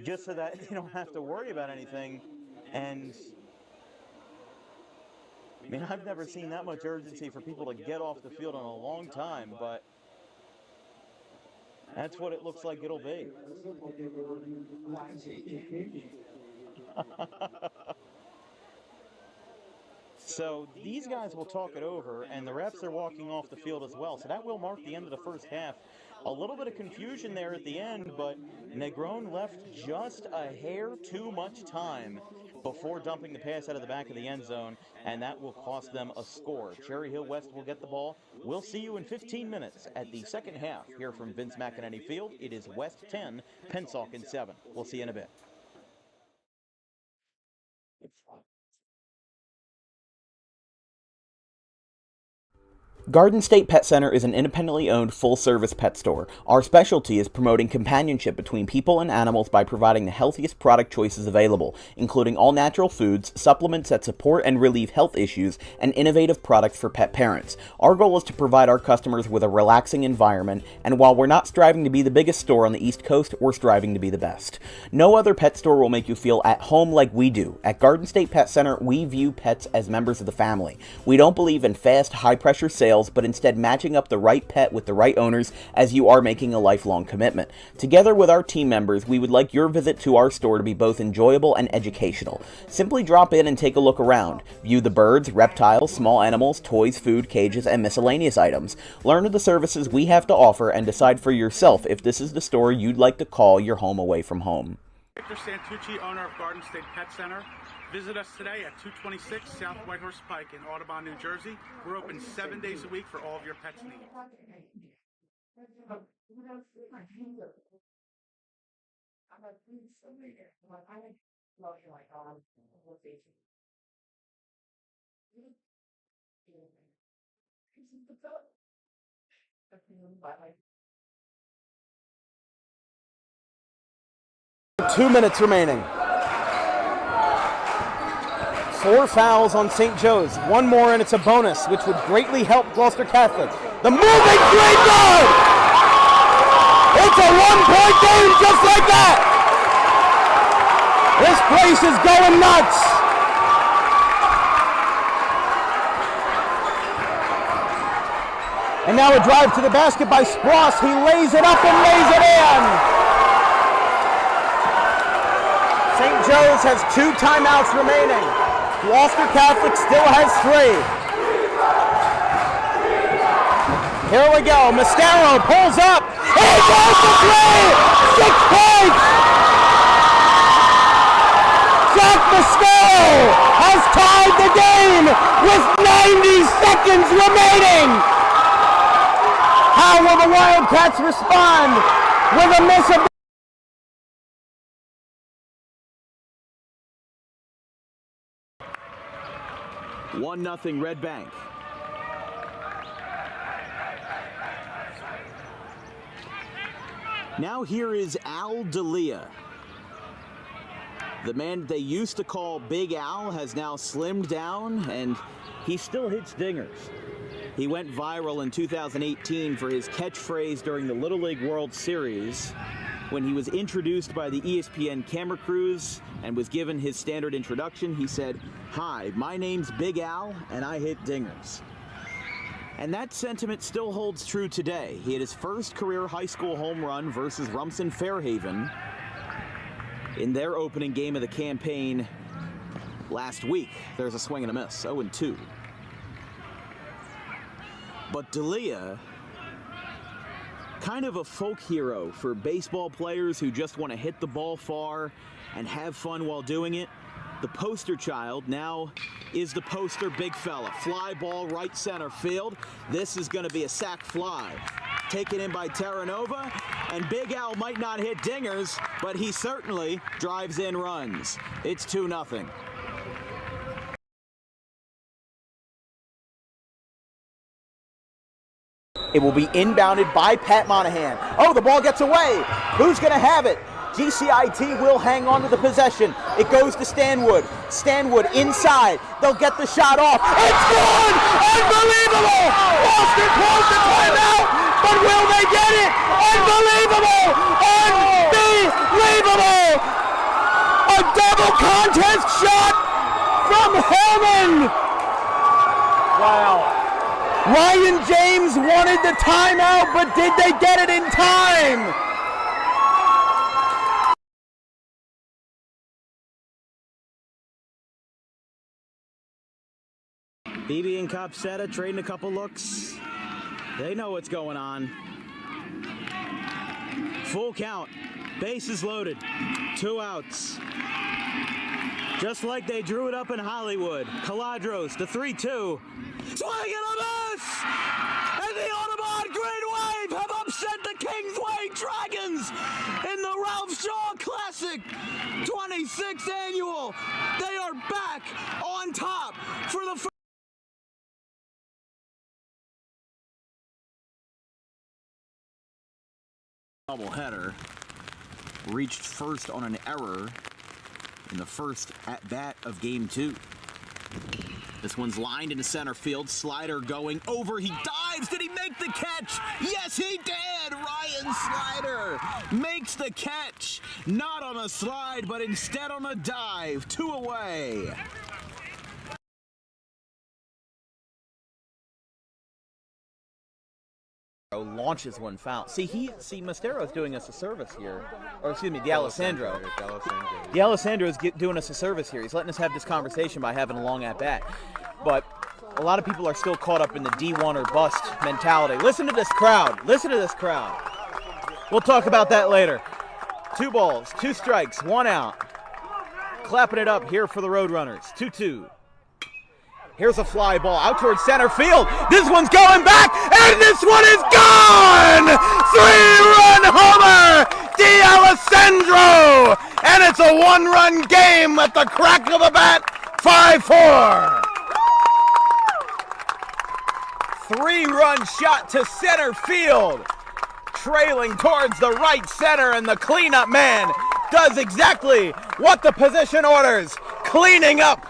just so that you don't have to worry about anything. And I mean, I've never seen that much urgency for people to get off the field in a long time, but that's what it looks like it'll be. So these guys will talk it over, and the refs are walking off the field as well. So that will mark the end of the first half. A little bit of confusion there at the end, but Negron left just a hair too much time before dumping the pass out of the back of the end zone, and that will cost them a score. Cherry Hill West will get the ball. We'll see you in 15 minutes at the second half here from Vince McEnany Field. It is West 10, Pennsauken 7. We'll see you in a bit. Garden State Pet Center is an independently owned full-service pet store. Our specialty is promoting companionship between people and animals by providing the healthiest product choices available, including all-natural foods, supplements that support and relieve health issues, and innovative products for pet parents. Our goal is to provide our customers with a relaxing environment, and while we're not striving to be the biggest store on the East Coast, we're striving to be the best. No other pet store will make you feel at home like we do. At Garden State Pet Center, we view pets as members of the family. We don't believe in fast, high-pressure sales, but instead matching up the right pet with the right owners, as you are making a lifelong commitment. Together with our team members, we would like your visit to our store to be both enjoyable and educational. Simply drop in and take a look around. View the birds, reptiles, small animals, toys, food, cages, and miscellaneous items. Learn of the services we have to offer and decide for yourself if this is the store you'd like to call your home away from home. Victor Santucci, owner of Garden State Pet Center. Visit us today at 226 South Whitehorse Pike in Audubon, New Jersey. We're open 7 days a week for all of your pets' needs. Two minutes remaining. 4 fouls on St. Joe's. One more and it's a bonus, which would greatly help Gloucester Catholic. The moving three, good! It's a one-point game just like that! This place is going nuts! And now a drive to the basket by Spross. He lays it up and lays it in! St. Joe's has 2 timeouts remaining. Gloucester Catholic still has 3. Here we go. Mascaro pulls up. He goes to 3! 6 points! Jack Mascaro has tied the game with 90 seconds remaining. How will the Wildcats respond with a miss of 1-0 Red Bank. Now here is Al D'Elia. The man they used to call Big Al has now slimmed down, and he still hits dingers. He went viral in 2018 for his catchphrase during the Little League World Series when he was introduced by the ESPN camera crews and was given his standard introduction. He said, "Hi, my name's Big Al, and I hit dingers." And that sentiment still holds true today. He had his first career high school home run versus Rumson Fairhaven in their opening game of the campaign last week. There's a swing and a miss, 0-2. But D'Elia, kind of a folk hero for baseball players who just want to hit the ball far and have fun while doing it. The poster child now is the poster big fella. Fly ball right center field. This is going to be a sac fly. Taken in by Terranova, and Big Al might not hit dingers, but he certainly drives in runs. It's 2-0. It will be inbounded by Pat Monahan. Oh, the ball gets away. Who's going to have it? GCIT will hang on to the possession. It goes to Stanwood. Stanwood inside. They'll get the shot off. It's good! Unbelievable! Gloucester calls the timeout, but will they get it? Unbelievable! Unbelievable! A double contest shot from Hellman! Wow. Ryan James wanted the timeout, but did they get it in time? BB and Copsetta trading a couple looks. They know what's going on. Full count. Bases loaded. 2 outs. Just like they drew it up in Hollywood. Caladros, the 3-2. Swing and a miss! And the Audubon Green Wave have upset the Kingsway Dragons in the Ralph Shaw Classic 26th annual. They are back on top for the first Doubleheader reached first on an error in the first at-bat of Game 2. This one's lined into center field. Slider going over. He dives. Did he make the catch? Yes, he did. Ryan Slider makes the catch. Not on a slide, but instead on a dive. 2 away. Launches one foul. See, Mostero's doing us a service here. Or excuse me, D'Alessandro. D'Alessandro is doing us a service here. He's letting us have this conversation by having a long at-bat. But a lot of people are still caught up in the D1 or bust mentality. Listen to this crowd. Listen to this crowd. We'll talk about that later. 2 balls, 2 strikes, 1 out. Clapping it up here for the Roadrunners. 2-2. Here's a fly ball out towards center field. This one's going back, and this one is gone! 3-run homer! D'Alessandro! And it's a 1-run game at the crack of the bat. 5-4. 3-run shot to center field. Trailing towards the right center, and the cleanup man does exactly what the position orders. Cleaning up.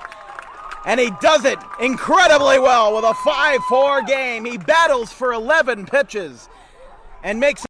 And he does it incredibly well with a 5-4 game. He battles for 11 pitches and makes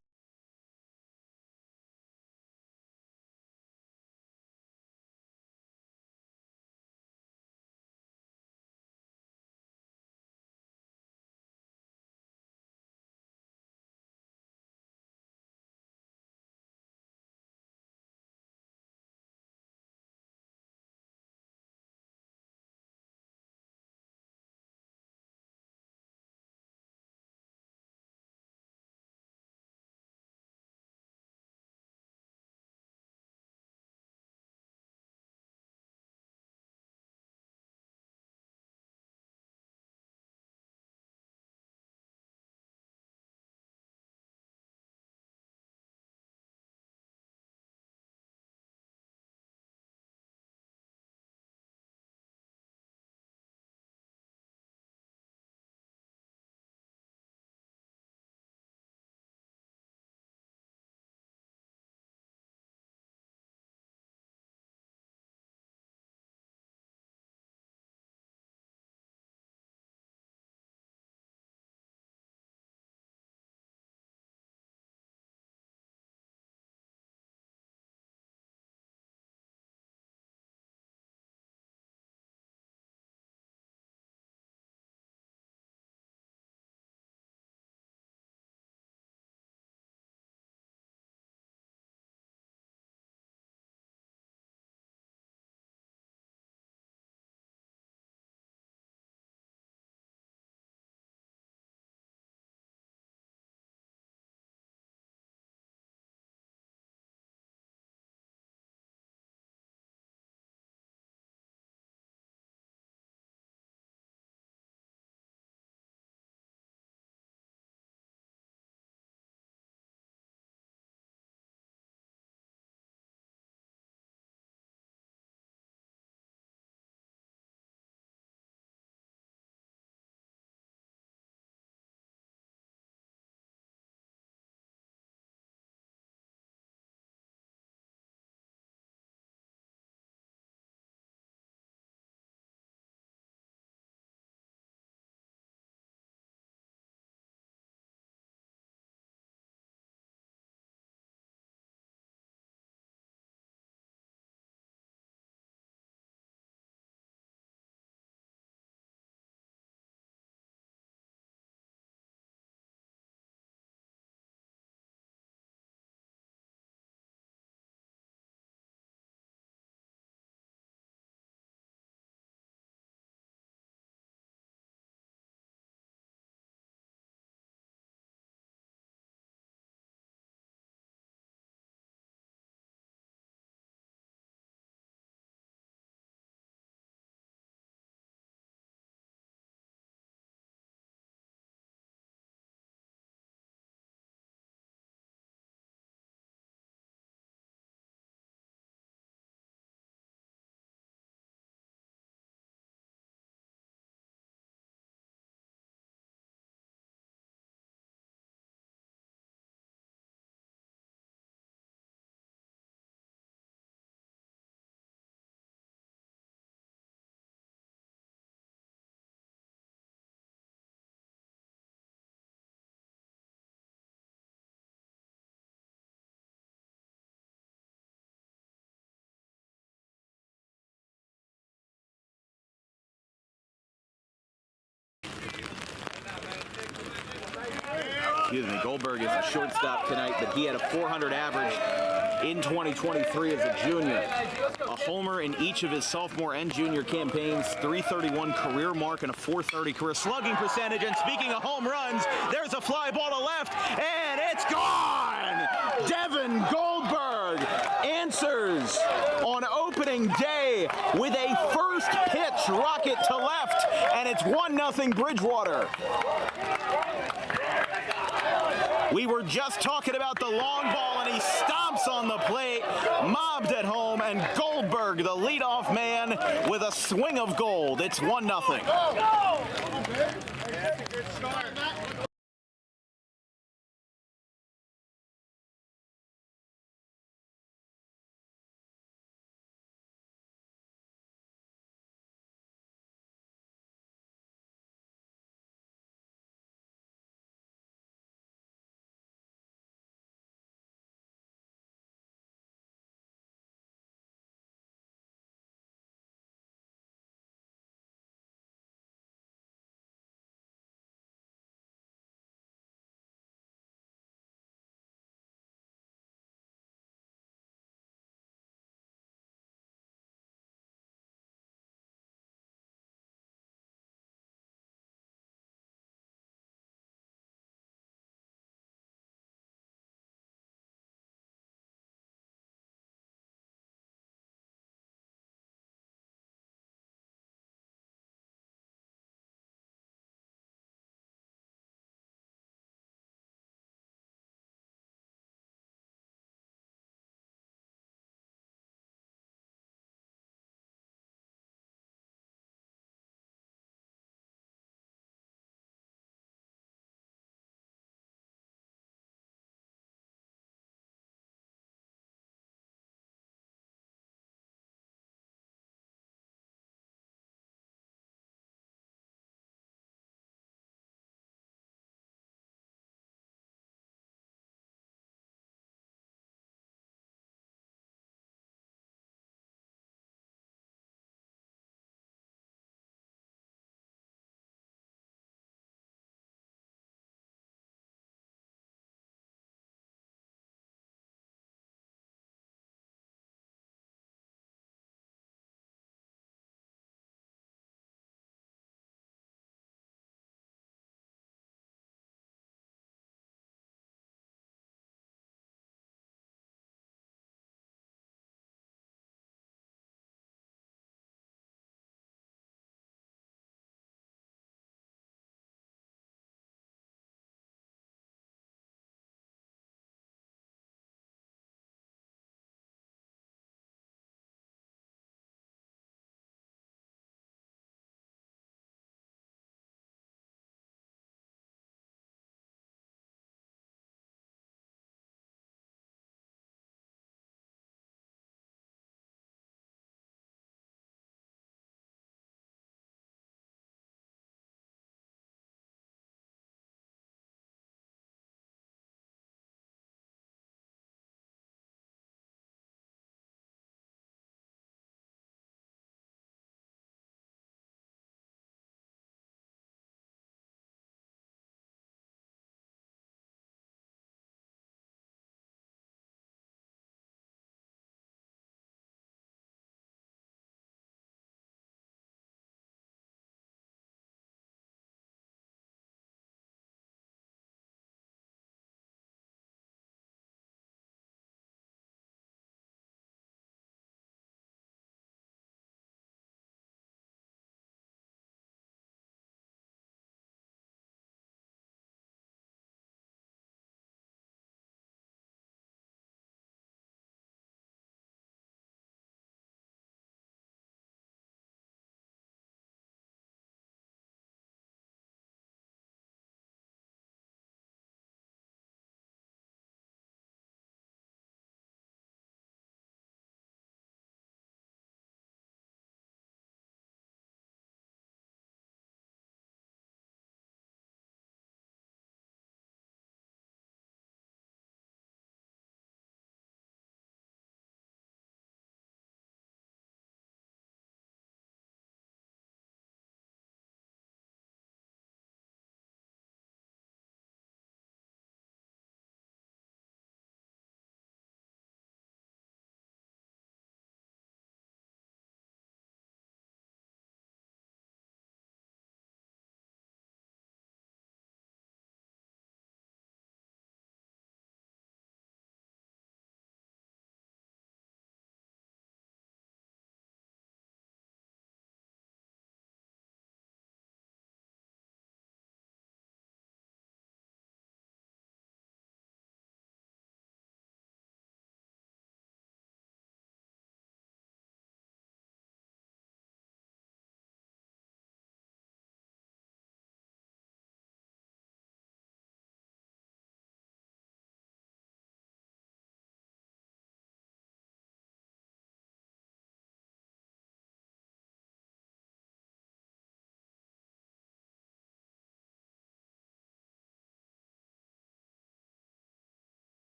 Goldberg is a shortstop tonight, but he had a 400 average in 2023 as a junior. A homer in each of his sophomore and junior campaigns, 331 career mark and a 430 career slugging percentage. And speaking of home runs, there's a fly ball to left, and it's gone! Devin Goldberg answers on opening day with a first pitch rocket to left, and it's 1-0 Bridgewater. We were just talking about the long ball, and he stomps on the plate, mobbed at home, and Goldberg, the leadoff man, with a swing of gold. It's 1-0. That's a good start.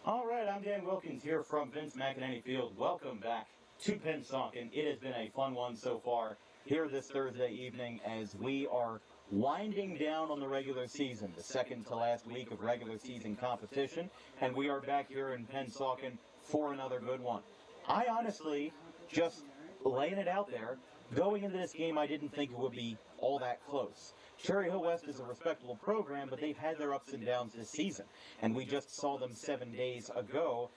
All right, I'm Dan Wilkins here from Vince McEnany Field. Welcome back to Pennsauken. It has been a fun one so far here this Thursday evening as we are winding down on the regular season, the second to last week of regular season competition, and we are back here in Pennsauken for another good one. I honestly, just laying it out there, going into this game, I didn't think it would be all that close. Cherry Hill West is a respectable program, but they've had their ups and downs this season. And we just saw them 7 days ago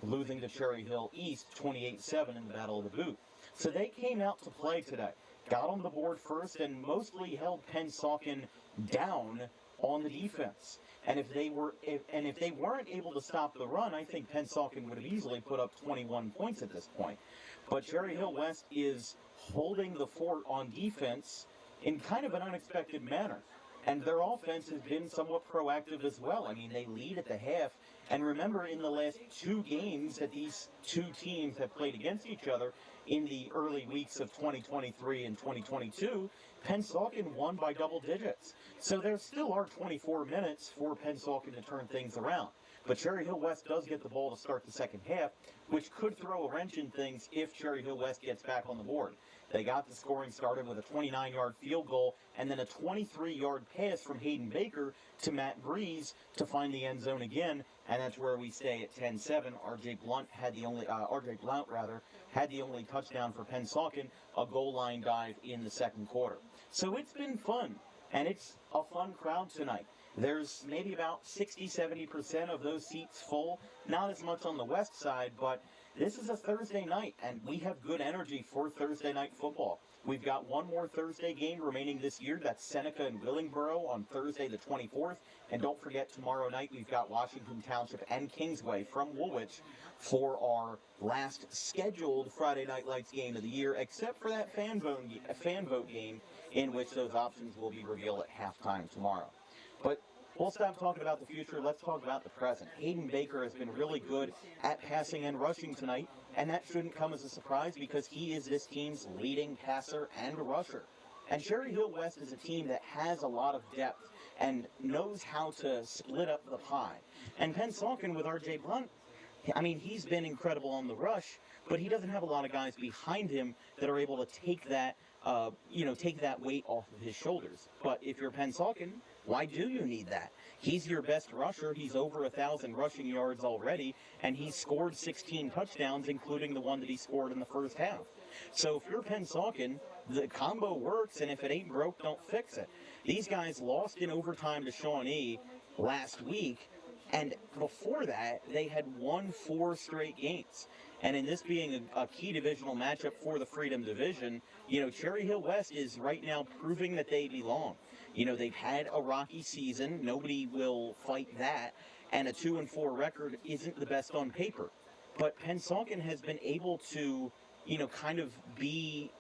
losing to Cherry Hill East 28-7 in the Battle of the Boot. So they came out to play today, got on the board first, and mostly held Pennsauken down on the defense. And if they weren't able to stop the run, I think Pennsauken would have easily put up 21 points at this point. But Cherry Hill West is holding the fort on defense in kind of an unexpected manner. And their offense has been somewhat proactive as well. I mean, they lead at the half. And remember, in the last 2 games that these two teams have played against each other in the early weeks of 2023 and 2022, Pennsauken won by double digits. So there still are 24 minutes for Pennsauken to turn things around. But Cherry Hill West does get the ball to start the second half, which could throw a wrench in things if Cherry Hill West gets back on the board. They got the scoring started with a 29-yard field goal and then a 23-yard pass from Hayden Baker to Matt Breeze to find the end zone again, and that's where we stay at 10-7. RJ Blount had the only touchdown for Pennsauken, a goal line dive in the second quarter. So it's been fun, and it's a fun crowd tonight. There's maybe about 60-70% of those seats full, not as much on the west side, but this is a Thursday night, and we have good energy for Thursday night football. We've got one more Thursday game remaining this year. That's Seneca and Willingboro on Thursday the 24th. And don't forget, tomorrow night we've got Washington Township and Kingsway from Woolwich for our last scheduled Friday Night Lights game of the year, except for that fan vote game in which those options will be revealed at halftime tomorrow. But we'll stop talking about the future. Let's talk about the present. Hayden Baker has been really good at passing and rushing tonight, and that shouldn't come as a surprise because he is this team's leading passer and rusher. And Cherry Hill West is a team that has a lot of depth and knows how to split up the pie. And Pennsauken with R.J. Blount, I mean, he's been incredible on the rush, but he doesn't have a lot of guys behind him that are able to take that weight off of his shoulders. But if you're Pennsauken, why do you need that? He's your best rusher. He's over 1,000 rushing yards already, and he's scored 16 touchdowns, including the one that he scored in the first half. So if you're Pennsauken, the combo works, and if it ain't broke, don't fix it. These guys lost in overtime to Shawnee last week, and before that, they had won 4 straight games. And in this being a key divisional matchup for the Freedom Division, Cherry Hill West is right now proving that they belong. They've had a rocky season. Nobody will fight that. And a 2-4 record isn't the best on paper. But Pennsauken has been able to, kind of be,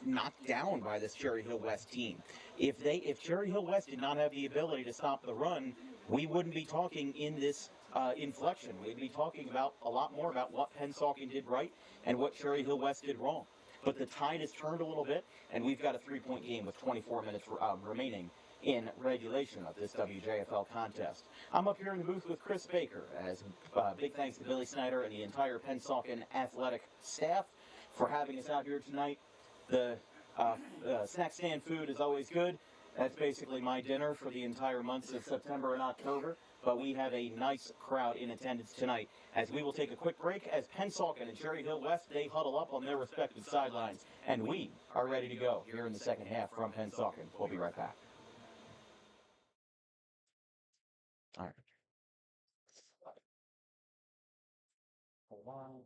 knocked down by this Cherry Hill West team. If Cherry Hill West did not have the ability to stop the run, we wouldn't be talking in this inflection. We'd be talking about a lot more about what Pennsauken did right and what Cherry Hill West did wrong. But the tide has turned a little bit, and we've got a 3-point game with 24 minutes remaining in regulation of this WJFL contest. I'm up here in the booth with Chris Baker, as big thanks to Billy Snyder and the entire Pennsauken athletic staff for having us out here tonight. The snack stand food is always good. That's basically my dinner for the entire months of September and October. But we have a nice crowd in attendance tonight as we will take a quick break as Pennsauken and Cherry Hill West, they huddle up on their respective sidelines. And we are ready to go here in the second half from Pennsauken. We'll be right back. All right. Hold on.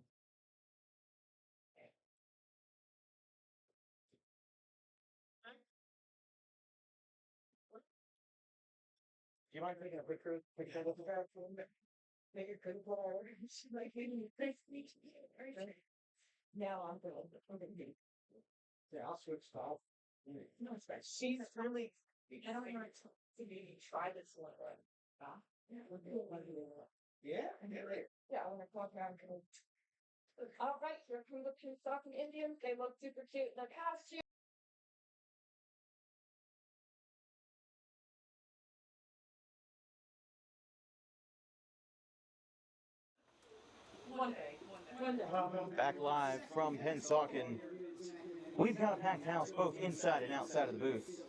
Do you mind taking a picture of the back for a minute? Make it good for she's like, hey, nice to meet you. Now I'm good. Yeah, I'll switch off. No, it's bad. She's really, I don't want to maybe try this one. Yeah, we're doing one. Yeah, yeah, I want to talk about it. All right, here come the Pennsauken Indians. They look super cute in their costume. Back live from Pennsauken. We've got a packed house both inside and outside of the booth.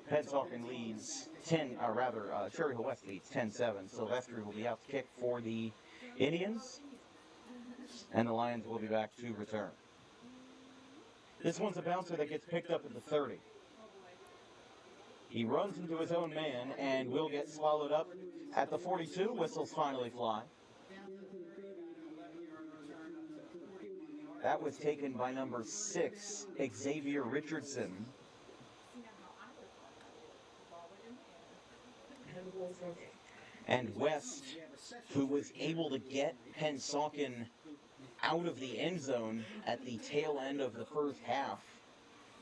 Pennsauken leads Cherry Hill West leads 10-7. Silvestri will be out to kick for the Indians, and the Lions will be back to return. This one's a bouncer that gets picked up at the 30. He runs into his own man and will get swallowed up at the 42. Whistles finally fly. That was taken by number 6, Xavier Richardson. And West, who was able to get Pennsauken out of the end zone at the tail end of the first half,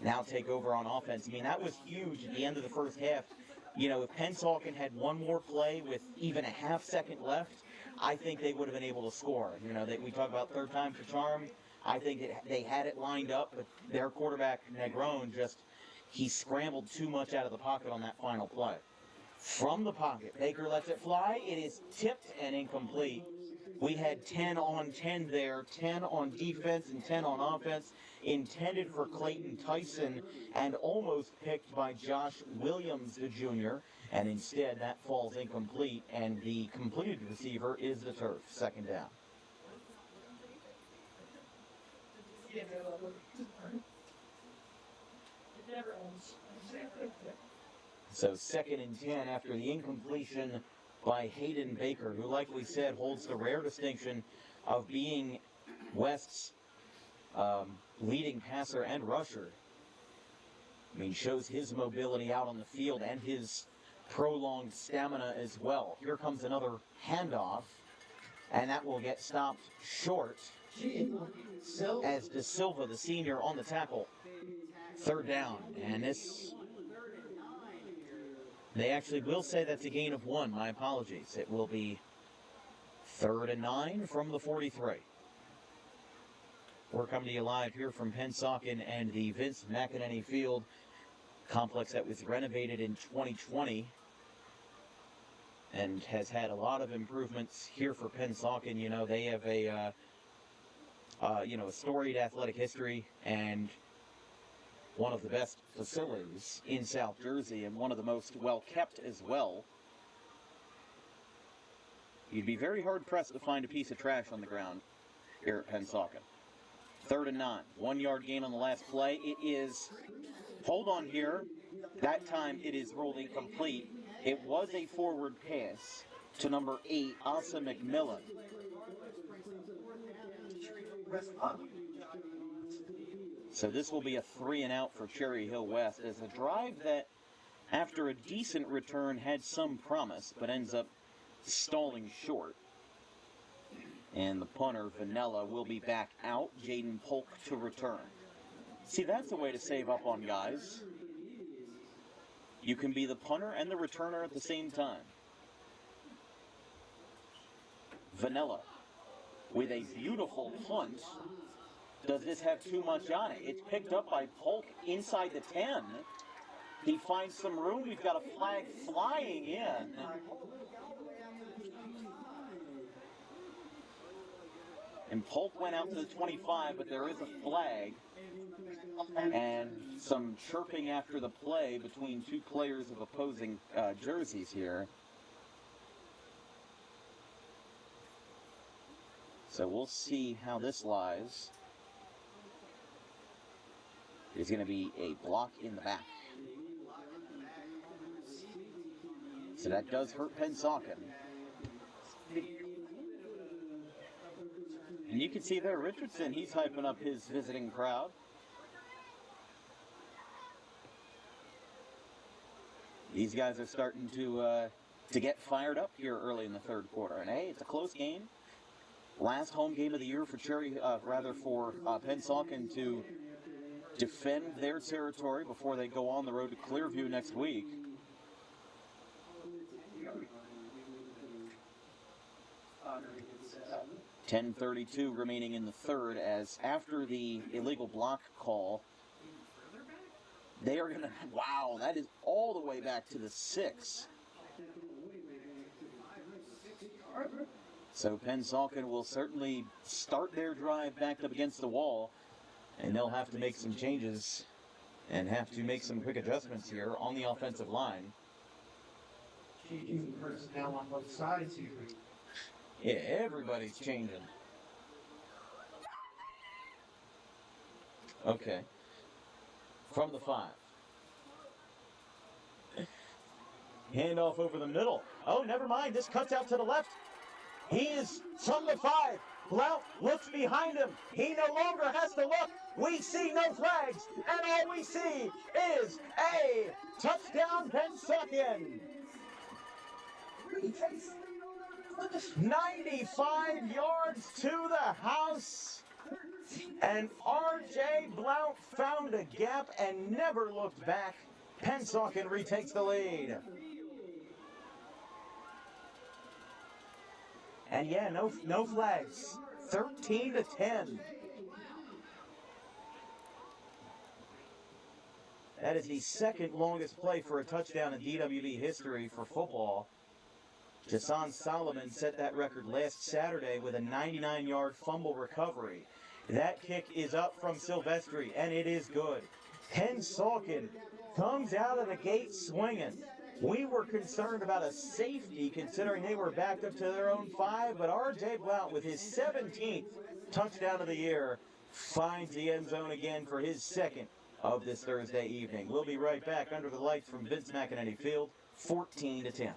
now take over on offense. I mean, that was huge at the end of the first half. You know, if Pennsauken had one more play with even a half second left, I think they would have been able to score. You know, we talk about third time's the charm. I think they had it lined up, but their quarterback, Negron, he scrambled too much out of the pocket on that final play. From the pocket, Baker lets it fly. It is tipped and incomplete. We had 10 on 10 there, 10 on defense and 10 on offense, intended for Clayton Tyson and almost picked by Josh Williams, the junior, and instead that falls incomplete, and the completed receiver is the turf. Second down. So 2nd and 10 after the incompletion by Hayden Baker, who, like we said, holds the rare distinction of being West's leading passer and rusher. I mean, shows his mobility out on the field and his prolonged stamina as well. Here comes another handoff, and that will get stopped short as De Silva, the senior, on the tackle. 3rd down, and they actually will say that's a gain of 1. My apologies. It will be 3rd and 9 from the 43. We're coming to you live here from Pennsauken and the Vince McEnany Field complex that was renovated in 2020 and has had a lot of improvements here for Pennsauken. You know, they have a storied athletic history and one of the best facilities in South Jersey and one of the most well-kept as well. You'd be very hard-pressed to find a piece of trash on the ground here at Pennsauken. 3rd and 9. 1-yard gain on the last play. It is, hold on here, that time it is ruled incomplete. It was a forward pass to number 8, Asa McMillan. So this will be a 3 and out for Cherry Hill West as a drive that, after a decent return, had some promise, but ends up stalling short. And the punter, Vanilla, will be back out. Jaden Polk to return. See, that's the way to save up on guys. You can be the punter and the returner at the same time. Vanilla with a beautiful punt. Does this have too much on it? It's picked up by Polk inside the 10. He finds some room. We've got a flag flying in. And Polk went out to the 25, but there is a flag. And some chirping after the play between two players of opposing jerseys here. So we'll see how this lies. There's going to be a block in the back. So that does hurt Pennsauken. And you can see there, Richardson, he's hyping up his visiting crowd. These guys are starting to get fired up here early in the third quarter. And hey, it's a close game. Last home game of the year for Pennsauken to defend their territory before they go on the road to Clearview next week. .10:32 remaining in the third, as after the illegal block call, they are going to, wow, that is all the way back to the 6. So Pennsauken will certainly start their drive backed up against the wall, and they'll have to make some changes and have to make some quick adjustments here on the offensive line. Changing personnel on both sides here. Yeah, everybody's changing. Okay. From the 5. Handoff over the middle. Oh, never mind. This cuts out to the left. He is from the 5. Blount looks behind him. He no longer has to look. We see no flags. And all we see is a touchdown Pennsauken. 95 yards to the house. And R.J. Blount found a gap and never looked back. Pennsauken retakes the lead. And yeah, no flags. 13-10. That is the second longest play for a touchdown in DWB history for football. Jason Solomon set that record last Saturday with a 99-yard fumble recovery. That kick is up from Silvestri, and it is good. Pennsauken comes out of the gate swinging. We were concerned about a safety considering they were backed up to their own 5, but R.J. Blount with his 17th touchdown of the year finds the end zone again for his second of this Thursday evening. We'll be right back under the lights from Vince McEnany Field, 14-10.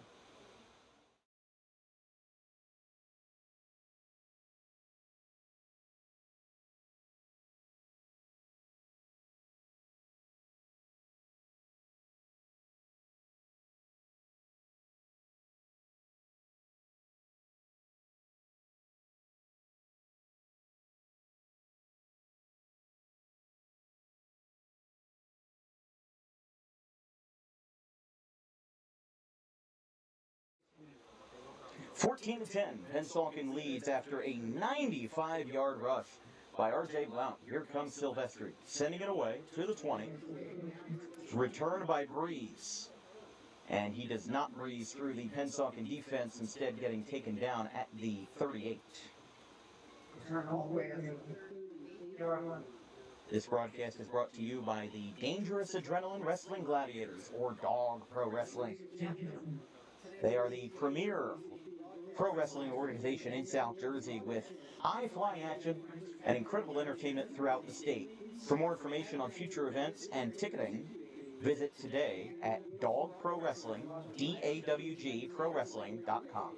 Fourteen to 10, Pennsauken leads after a 95-yard rush by R.J. Blount. Here comes Silvestri, sending it away to the 20. Returned by Breeze. And he does not breeze through the Pennsauken defense, instead getting taken down at the 38. Turn all the way in. This broadcast is brought to you by the Dangerous Adrenaline Wrestling Gladiators, or Dog Pro Wrestling. They are the premier pro wrestling organization in South Jersey with high-flying action and incredible entertainment throughout the state. For more information on future events and ticketing, visit today at Dog Pro Wrestling, DAWG Pro Wrestling.com.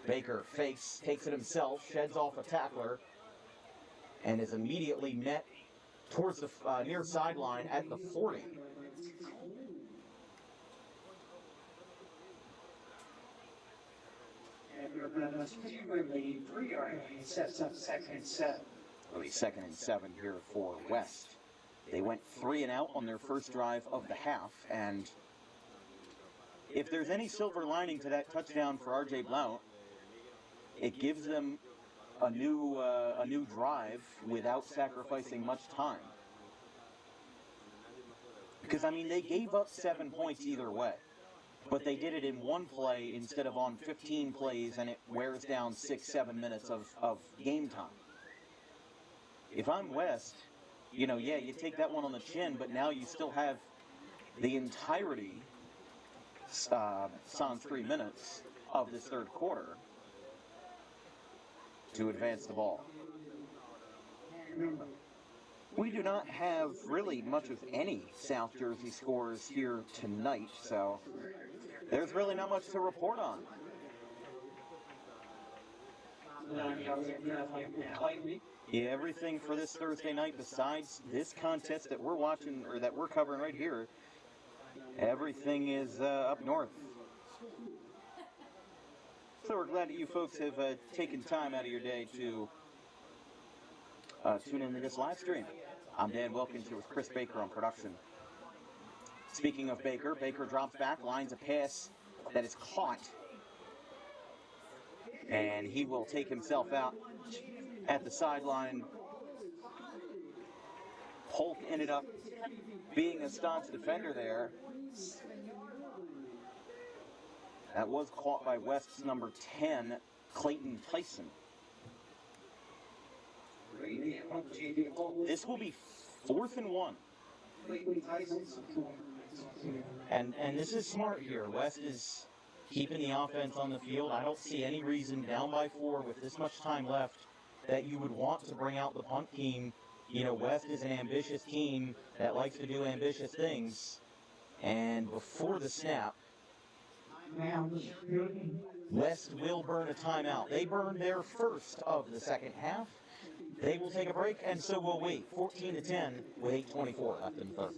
Baker fakes, takes it himself, sheds off a tackler, and is immediately met towards the near sideline at the 40. Sets up second and 7. It'll be 2nd and 7 here for West. They went 3 and out on their first drive of the half, and if there's any silver lining to that touchdown for R.J. Blount, it gives them a new drive without sacrificing much time. Because, I mean, they gave up 7 points either way. But they did it in one play instead of on 15 plays, and it wears down 6-7 minutes of game time. If I'm West, you know, yeah, you take that one on the chin, but now you still have the entirety, sans 3 minutes, of this third quarter to advance the ball. We do not have really much of any South Jersey scores here tonight, so there's really not much to report on. Yeah, everything for this Thursday night besides this contest that we're watching, or that we're covering right here, everything is up north. So we're glad that you folks have taken time out of your day to tune into this live stream. I'm Dan Wilkins here with Chris Baker on production. Speaking of Baker, Baker drops back, lines a pass that is caught, and he will take himself out at the sideline. Polk ended up being a staunch defender there, That was caught by West's number 10, Clayton Tyson. This will be 4th and 1. And this is smart here. West is keeping the offense on the field. I don't see any reason down by 4 with this much time left that you would want to bring out the punt team. You know, West is an ambitious team that likes to do ambitious things. And before the snap, West will burn a timeout. They burned their first of the second half. They will take a break, and so will we. 14-10 with 8:24 left in the third.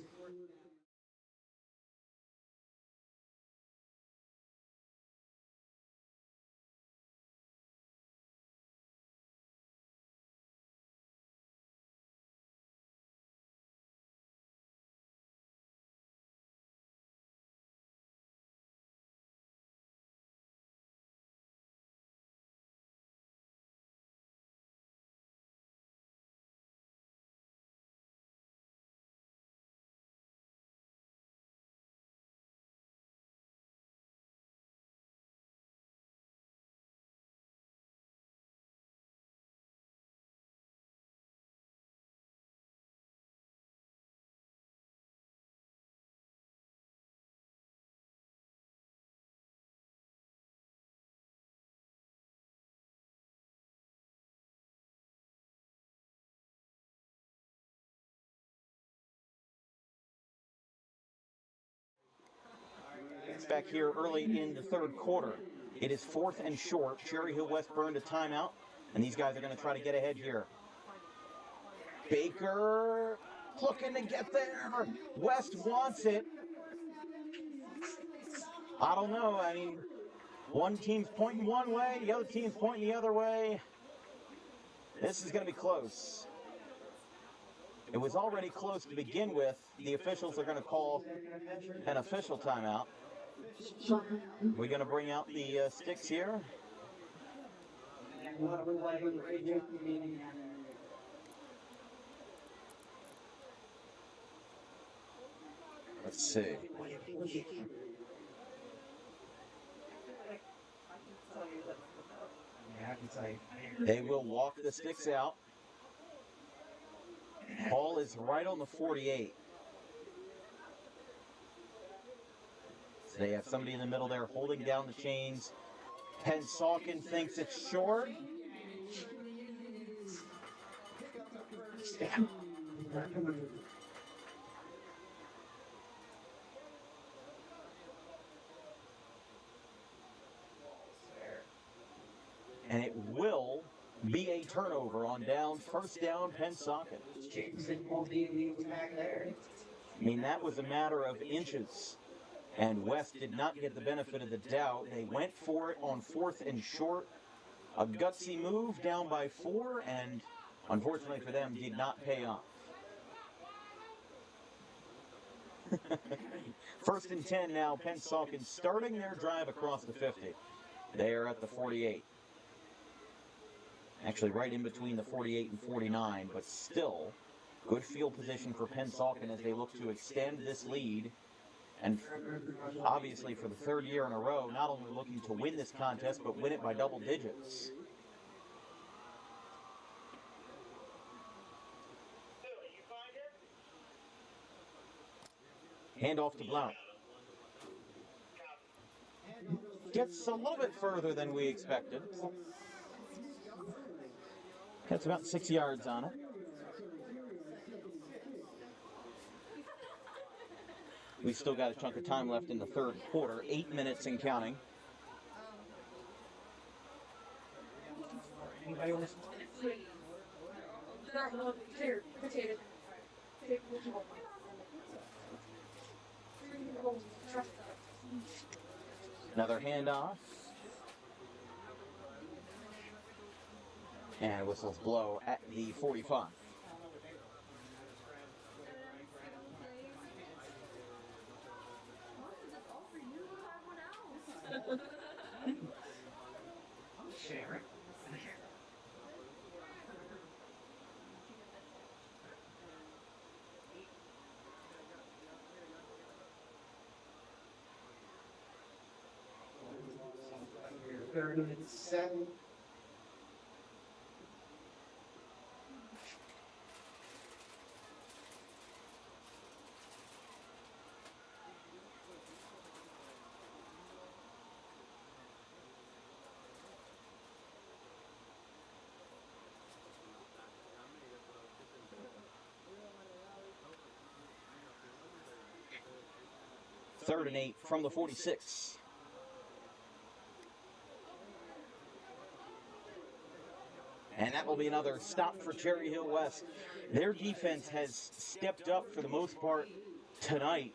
It's back here early in the third quarter. It is 4th and short. Cherry Hill West burned a timeout, and these guys are going to try to get ahead here. Baker looking to get there. West wants it. I don't know. I mean, one team's pointing one way, the other team's pointing the other way. This is going to be close. It was already close to begin with. The officials are going to call an official timeout. We're going to bring out the sticks here. Let's see. They will walk the sticks out. Ball is right on the 48. So they have somebody in the middle there holding down the chains. Pennsauken thinks it's short. And it will be a turnover on down, first down, Pennsauken. I mean, that was a matter of inches. And West did not get the benefit of the doubt. They went for it on 4th and short. A gutsy move down by 4, and unfortunately for them, did not pay off. 1st and 10 now, Pennsauken starting their drive across the 50. They are at the 48. Actually right in between the 48 and 49, but still good field position for Pennsauken as they look to extend this lead. And obviously for the 3rd year in a row, not only looking to win this contest, but win it by double digits. Handoff to Blount. Gets a little bit further than we expected. Gets about 6 yards on it. We've still got a chunk of time left in the third quarter, 8 minutes and counting. Anybody want to? Another handoff. And whistles blow at the 45. third and 7. Third and 8 from the 46. And that will be another stop for Cherry Hill West. Their defense has stepped up for the most part tonight,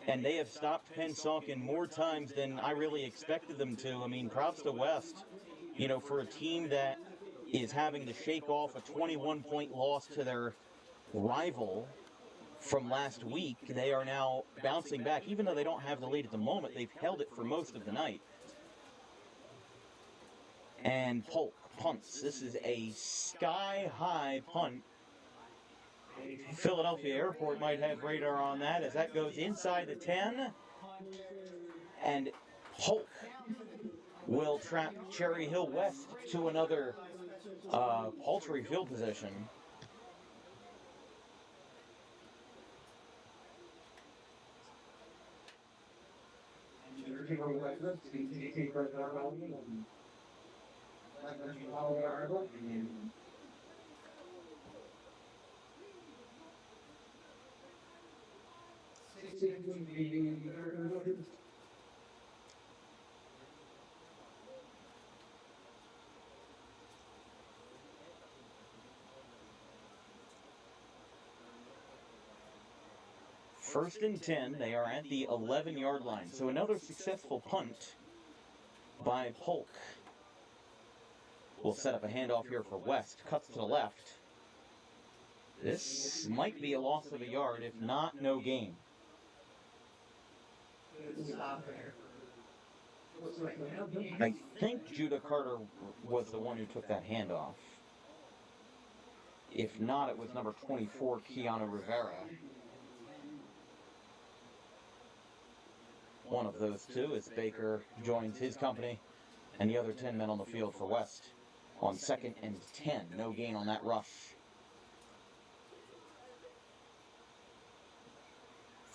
and they have stopped Pennsauken more times than I really expected them to. I mean, props to West, for a team that is having to shake off a 21-point loss to their rival from last week. They are now bouncing back. Even though they don't have the lead at the moment, they've held it for most of the night. And Polk punts. This is a sky-high punt. Philadelphia Airport might have radar on that as that goes inside the 10. And Polk will trap Cherry Hill West to another paltry field position. First and 10, they are at the 11-yard line. So another successful punt by Polk. We'll set up a handoff here for West. Cuts to the left. This might be a loss of a yard, if not, no gain. I think Judah Carter was the one who took that handoff. If not, it was number 24, Keanu Rivera. One of those two as Baker joins his company, and the other 10 men on the field for West on 2nd and 10. No gain on that rush.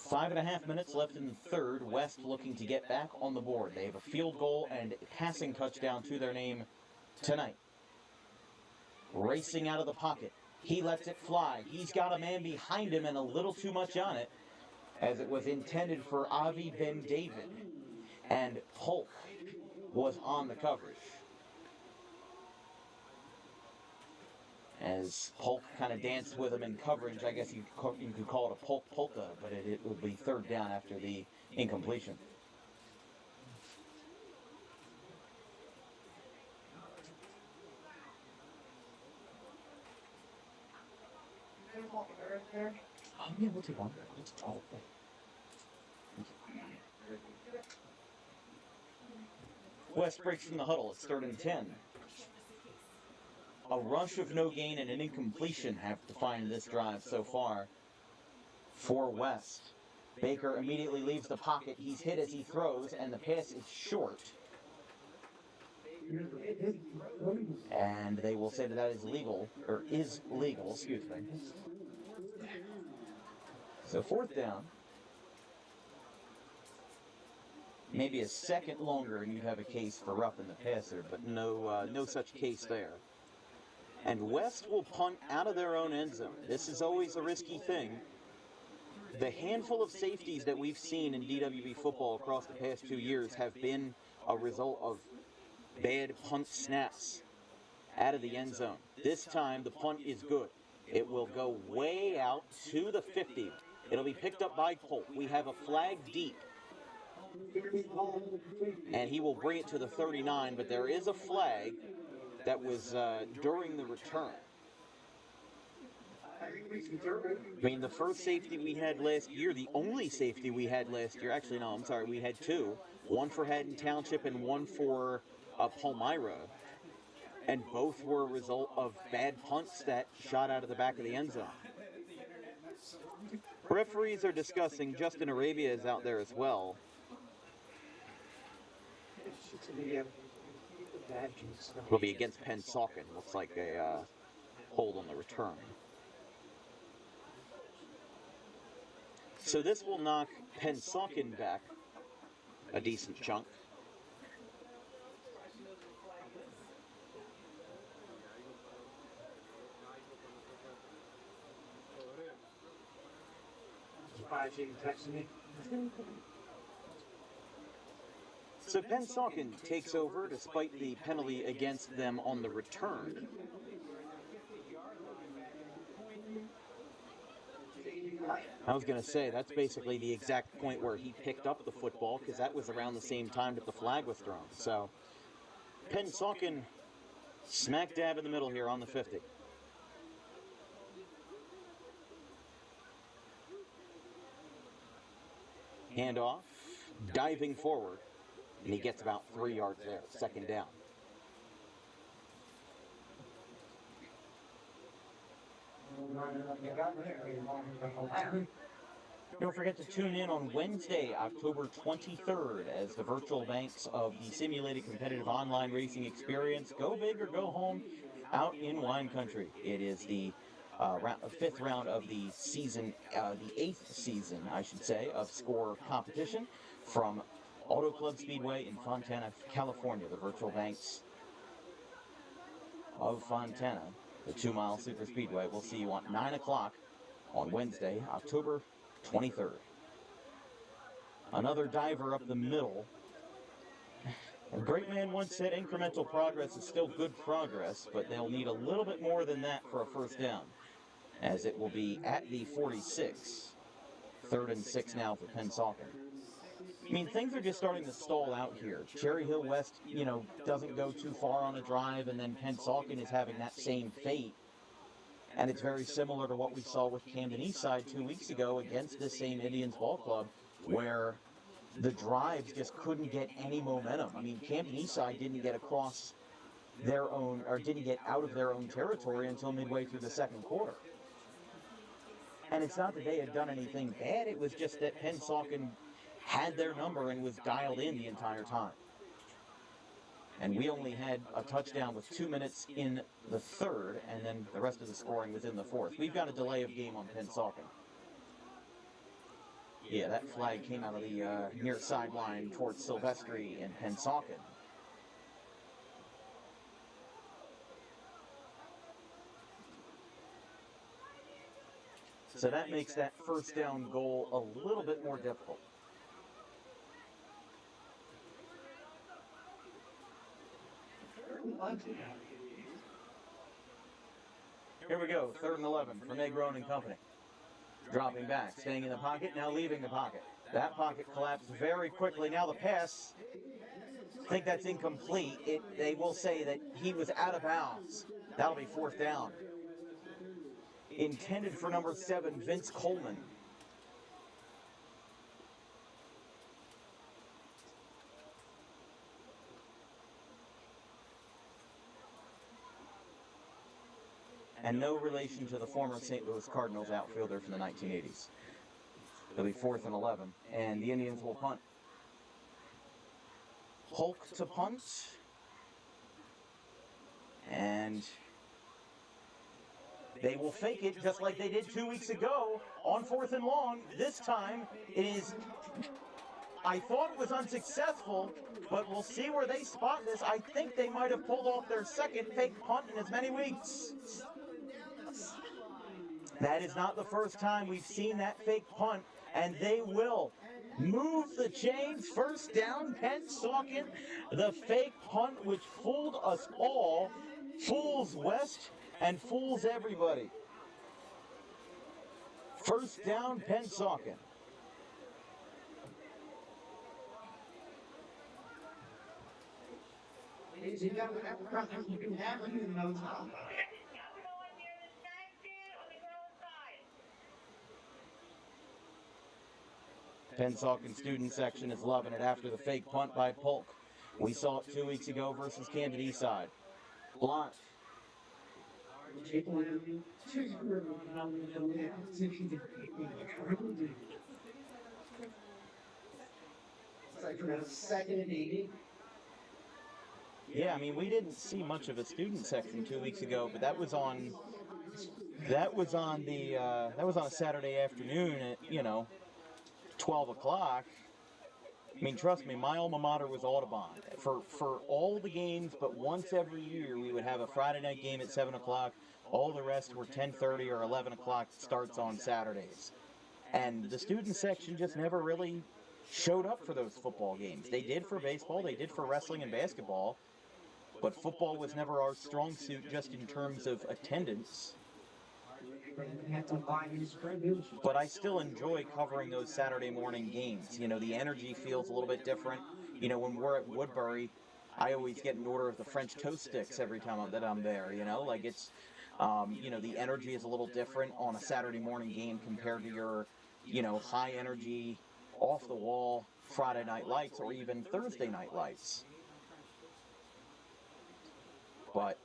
5.5 minutes left in the third. West looking to get back on the board. They have a field goal and passing touchdown to their name tonight. Racing out of the pocket. He lets it fly. He's got a man behind him and a little too much on it, as it was intended for Avi Ben David. And Polk was on the coverage. As Polk kind of danced with him in coverage, I guess you could call it a Polk polka, but it would be third down after the incompletion. Oh, yeah, we'll take one. Let's talk. West breaks from the huddle. It's 3rd and 10. A rush of no gain and an incompletion have defined this drive so far for West. Baker immediately leaves the pocket. He's hit as he throws, and the pass is short. And they will say that is legal, excuse me. So 4th down. Maybe a second longer and you'd have a case for roughing the passer, but no such case there. And West will punt out of their own end zone. This is always a risky thing. The handful of safeties that we've seen in DWB football across the past 2 years have been a result of bad punt snaps out of the end zone. This time the punt is good. It will go way out to the 50. It'll be picked up by Polk. We have a flag deep. And he will bring it to the 39, but there is a flag that was during the return. I mean, the first safety we had last year, the only safety we had last year, actually, no, I'm sorry, we had two. One for Haddon Township and one for Palmyra. And both were a result of bad punts that shot out of the back of the end zone. Referees are discussing. Justin Arabia is out there as well. Will be against Pennsauken. Looks like a hold on the return. So this will knock Pennsauken back a decent chunk. So Pennsauken takes over despite the penalty against them on the return. I was going to say, that's basically the exact point where he picked up the football, because that was around the same time that the flag was thrown. So Pennsauken smack dab in the middle here on the 50. Handoff, diving forward, and he gets about 3 yards there, second down. Don't forget to tune in on Wednesday, October 23rd, as the virtual banks of the simulated competitive online racing experience Go Big or Go Home out in wine country. It is the fifth round of the season, the 8th season, I should say, of SCORE competition from Auto Club Speedway in Fontana, California. The virtual banks of Fontana, the 2-mile super speedway. We'll see you at 9 o'clock on Wednesday, October 23rd. Another diver up the middle. A great man once said incremental progress is still good progress, but they'll need a little bit more than that for a first down, as it will be at the 46. 3rd and 6 now for Pennsauken. I mean, things are just starting to stall out here. Cherry Hill West, doesn't go too far on a drive, and then Pennsauken is having that same fate. And it's very similar to what we saw with Camden Eastside 2 weeks ago against this same Indians ball club, where the drives just couldn't get any momentum. I mean, Camden Eastside didn't get across their own, or didn't get out of their own territory until midway through the second quarter. And it's not that they had done anything bad, it was just that Pennsauken had their number and was dialed in the entire time. And we only had a touchdown with 2 minutes in the third, and then the rest of the scoring was in the fourth. We've got a delay of game on Pennsauken. Yeah, that flag came out of the near sideline towards Silvestri and Pennsauken. So that makes that first down goal a little bit more difficult. Here we go, 3rd and 11 for Negron and company. Dropping back, staying in the pocket, now leaving the pocket. That pocket collapsed very quickly. Now the pass, I think that's incomplete. They will say that he was out of bounds. That'll be 4th down. Intended for number 7, Vince Coleman. And no relation to the former St. Louis Cardinals outfielder from the 1980s. It'll be 4th and 11, and the Indians will punt. Hulk to punt. And they will fake it just like they did 2 weeks ago on 4th and long. This time it is, I thought it was unsuccessful, but we'll see where they spot this. I think they might have pulled off their second fake punt in as many weeks. That is not the first time we've seen that fake punt, and they will move the chains. 1st down, Pennsauken. The fake punt, which fooled us all, fools West and fools everybody. 1st down, Pennsauken. Pennsauken student section is loving it after the fake punt by Polk. We saw it 2 weeks ago versus Camden Eastside. Blunt. It's like for a 2nd and 80. Yeah, I mean, we didn't see much of a student section 2 weeks ago, but that was on a Saturday afternoon at 12 o'clock. I mean, trust me, my alma mater was Audubon. For all the games, but once every year we would have a Friday night game at 7 o'clock. All the rest were 10:30 or 11 o'clock starts on Saturdays, and the student section just never really showed up for those football games. They did for baseball, they did for wrestling and basketball, but football was never our strong suit just in terms of attendance. But I still enjoy covering those Saturday morning games. The energy feels a little bit different. When we're at Woodbury, I always get an order of the French toast sticks every time that I'm there. Like it's, the energy is a little different on a Saturday morning game compared to your, high energy, off the wall Friday night lights or even Thursday night lights. But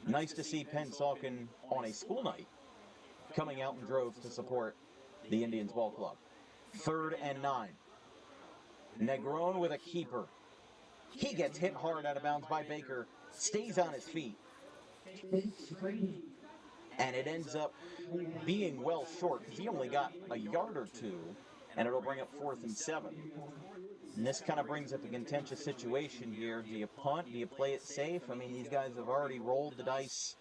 nice to see Pennsauken on a school night coming out in droves to support the Indians ball club. 3rd and 9. Negron with a keeper. He gets hit hard out of bounds by Baker, stays on his feet, and it ends up being well short because he only got a yard or two, and it'll bring up 4th and 7. And this kind of brings up a contentious situation here. Do you punt? Do you play it safe? I mean, these guys have already rolled the dice,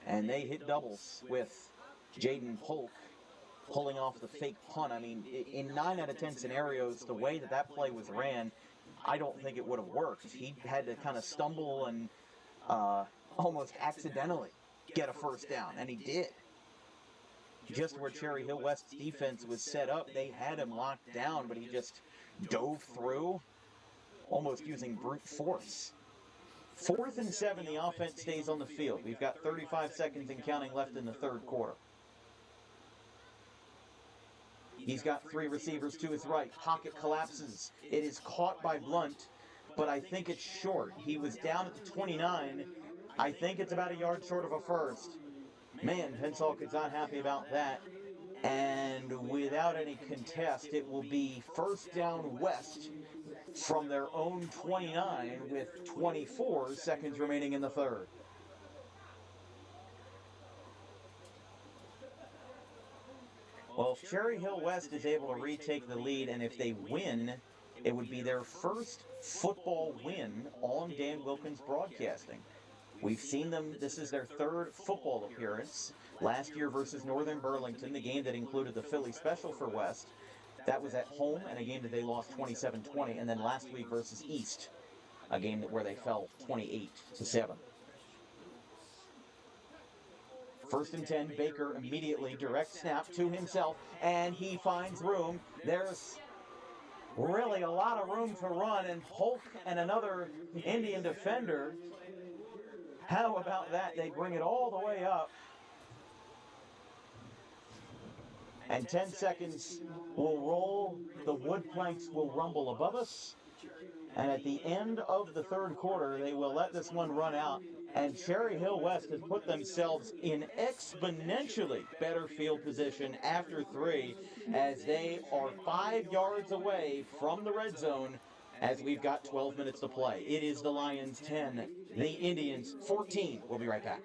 and they hit doubles with Jaden Polk pulling off the fake punt. I mean, in 9 out of 10 scenarios, the way that play was ran, I don't think it would have worked. He had to kind of stumble and almost accidentally get a first down, and he did. Just where Cherry Hill West's defense was set up, they had him locked down, but he just dove through, almost using brute force. 4th and 7, the offense stays on the field. We've got 35 seconds and counting left in the third quarter. He's got 3 receivers to his right. Pocket collapses. It is caught by Blunt, but I think it's short. He was down at the 29. I think it's about a yard short of a first. Man, Pennsauken's not happy about that. And without any contest, it will be 1st down West from their own 29 with 24 seconds remaining in the third. Well, if Cherry Hill West is able to retake the lead, and if they win, it would be their first football win on Dan Wilkins Broadcasting. We've seen them, this is their 3rd football appearance. Last year versus Northern Burlington, the game that included the Philly special for West. That was at home, and a game that they lost 27-20. And then last week versus East, a game where they fell 28-7. 1st and 10, Baker immediately direct snap to himself, and he finds room. There's really a lot of room to run, and Polk and another Indian defender. How about that? They bring it all the way up. And 10 seconds will roll. The wood planks will rumble above us. And at the end of the third quarter, they will let this one run out. And Cherry Hill West has put themselves in exponentially better field position after 3, as they are 5 yards away from the red zone as we've got 12 minutes to play. It is the Lions 10, the Indians 14. We'll be right back.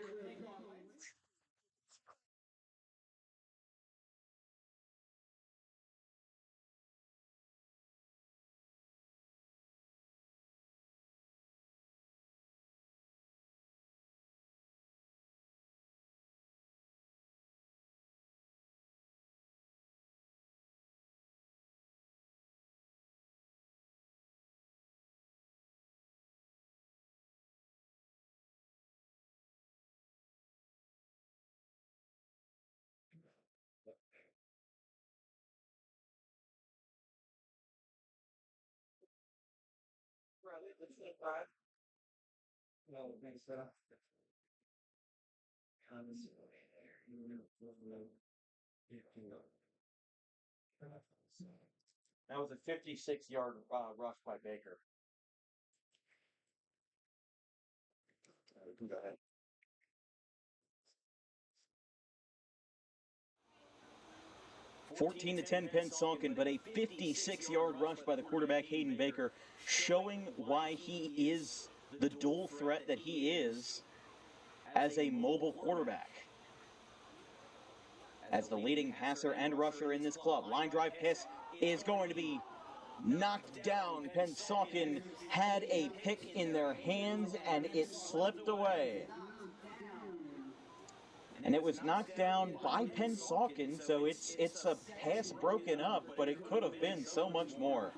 That was a 56-yard rush by Baker. Go ahead. 14-10 Pennsauken, but a 56-yard rush by the quarterback Hayden Baker, showing why he is the dual threat that he is as a mobile quarterback. As the leading passer and rusher in this club, line drive pass is going to be knocked down. Pennsauken had a pick in their hands and it slipped away. And it was knocked down by Pennsauken, so it's a pass broken up, but it could have been so much more.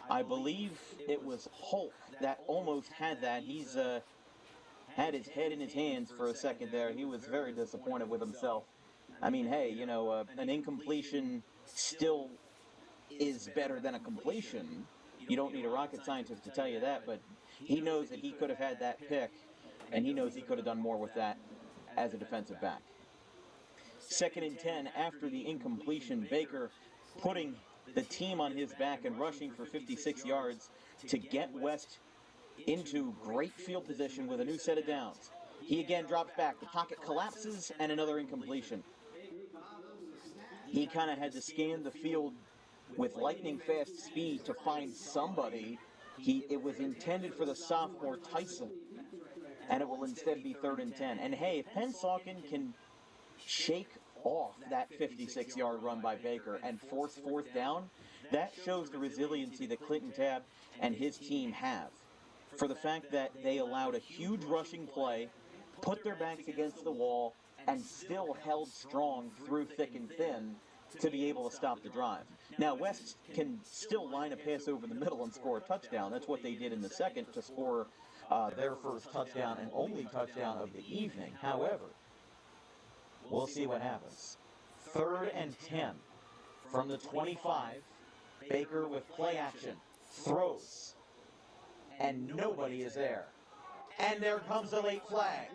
I believe it was Hulk that almost had that. He's had his head in his hands for a second there. He was very disappointed with himself. I mean, hey, you know, an incompletion still is better than a completion. You don't need a rocket scientist to tell you that, but he knows that he could have had that pick, and he knows he could have done more with that as a defensive back. 2nd and 10 after the incompletion. Baker putting the team on his back and rushing for 56 yards to get West into great field position with a new set of downs. He again drops back. The pocket collapses and another incompletion. He kind of had to scan the field with lightning-fast speed to find somebody. It was intended for the sophomore Tyson, and it will instead be 3rd and 10. And hey, if Pennsauken can shake off that 56-yard run by Baker and force 4th down, that shows the resiliency that Clinton Tabb and his team have. For the fact that they allowed a huge rushing play, put their backs against the wall, and still held strong through thick and thin to be able to stop the drive. Now, West can still line a pass over the middle and score a touchdown. That's what they did in the second to score their first touchdown and only touchdown of the evening. However, we'll see what happens. 3rd and 10 from the 25. Baker with play action. Throws. And nobody is there. And there comes the late flag.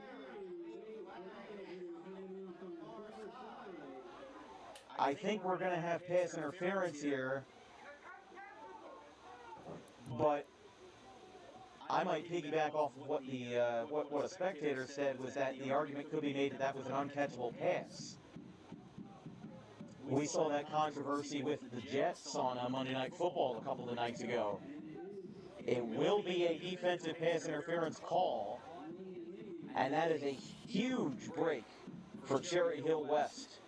I think we're going to have pass interference here, but I might piggyback off of what the what a spectator said, was that the argument could be made that that was an uncatchable pass. We saw that controversy with the Jets on Monday Night Football a couple of nights ago. It will be a defensive pass interference call, and that is a huge break for Cherry Hill West,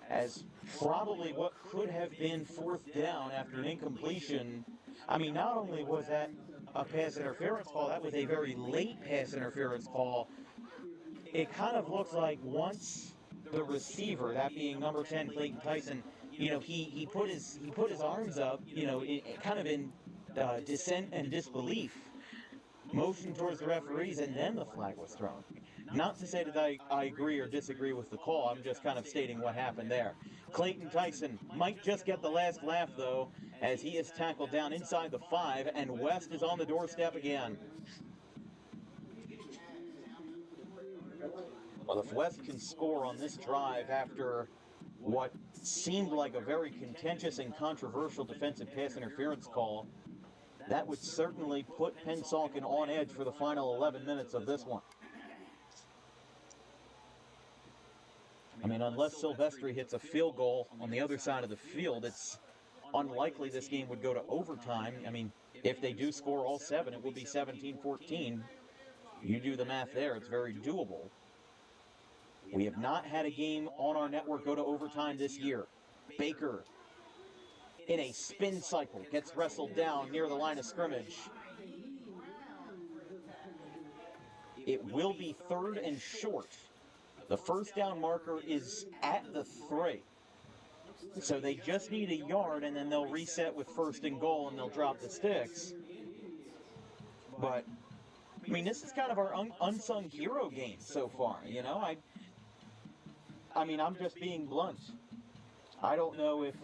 as probably what could have been 4th down after an incompletion. I mean, not only was that a pass interference call, that was a very late pass interference call. It kind of looks like once the receiver, that being number 10, Clayton Tyson, you know, he put his arms up, you know, kind of in dissent and disbelief, motioned towards the referees, and then the flag was thrown. Not to say that I agree or disagree with the call, I'm just kind of stating what happened there. Clayton Tyson might just get the last laugh, though, as he is tackled down inside the 5, and West is on the doorstep again. Well, if West can score on this drive after what seemed like a very contentious and controversial defensive pass interference call, that would certainly put Pennsauken on edge for the final 11 minutes of this one. I mean, unless Silvestri hits a field goal on the other side of the field, it's unlikely this game would go to overtime. I mean, if they do score all 7, it will be 17-14. You do the math there, it's very doable. We have not had a game on our network go to overtime this year. Baker, in a spin cycle, gets wrestled down near the line of scrimmage. It will be 3rd and short. The 1st down marker is at the 3. So they just need a yard, and then they'll reset with 1st and goal, and they'll drop the sticks. But, I mean, this is kind of our unsung hero game so far, you know? I mean, I'm just being blunt. I don't know if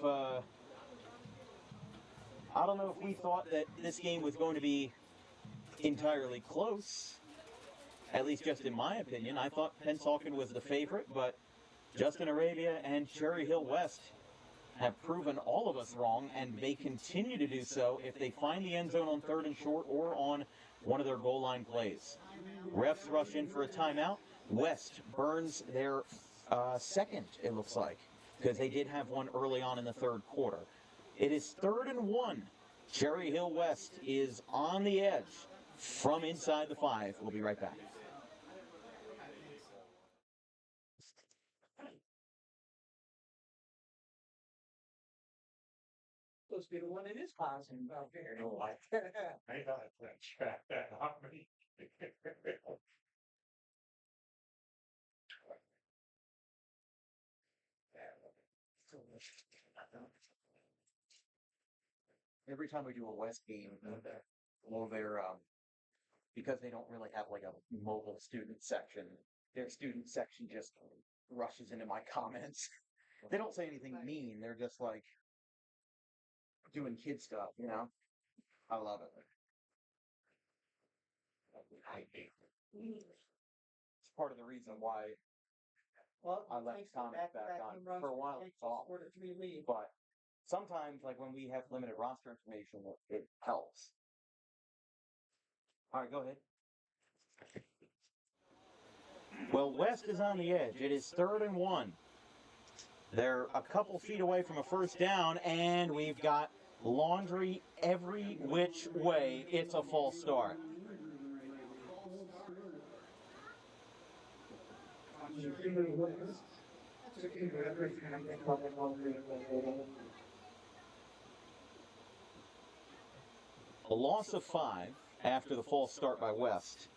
we thought that this game was going to be entirely close. At least just in my opinion. I thought Pennsauken was the favorite, but Justin Arabia and Cherry Hill West have proven all of us wrong, and they continue to do so if they find the end zone on 3rd and short or on one of their goal line plays. Refs rush in for a timeout. West burns their 2nd, it looks like. because they did have one early on in the third quarter. It is 3rd and 1. Cherry Hill West is on the edge from inside the 5. We'll be right back. Supposed to be the one that is positive about there. I got that track that on me. Every time we do a West game, because they don't really have like a mobile student section, their student section just rushes into my comments. They don't say anything mean. They're just like doing kid stuff, you know? I love it. It's part of the reason why Well, I left comments back on. For a while, it's off. But sometimes, like when we have limited roster information, it helps. All right, go ahead. Well, West is on the edge. It is 3rd and 1. They're a couple feet away from a first down, and we've got laundry every which way. It's a false start. A loss of 5 after the false start by West.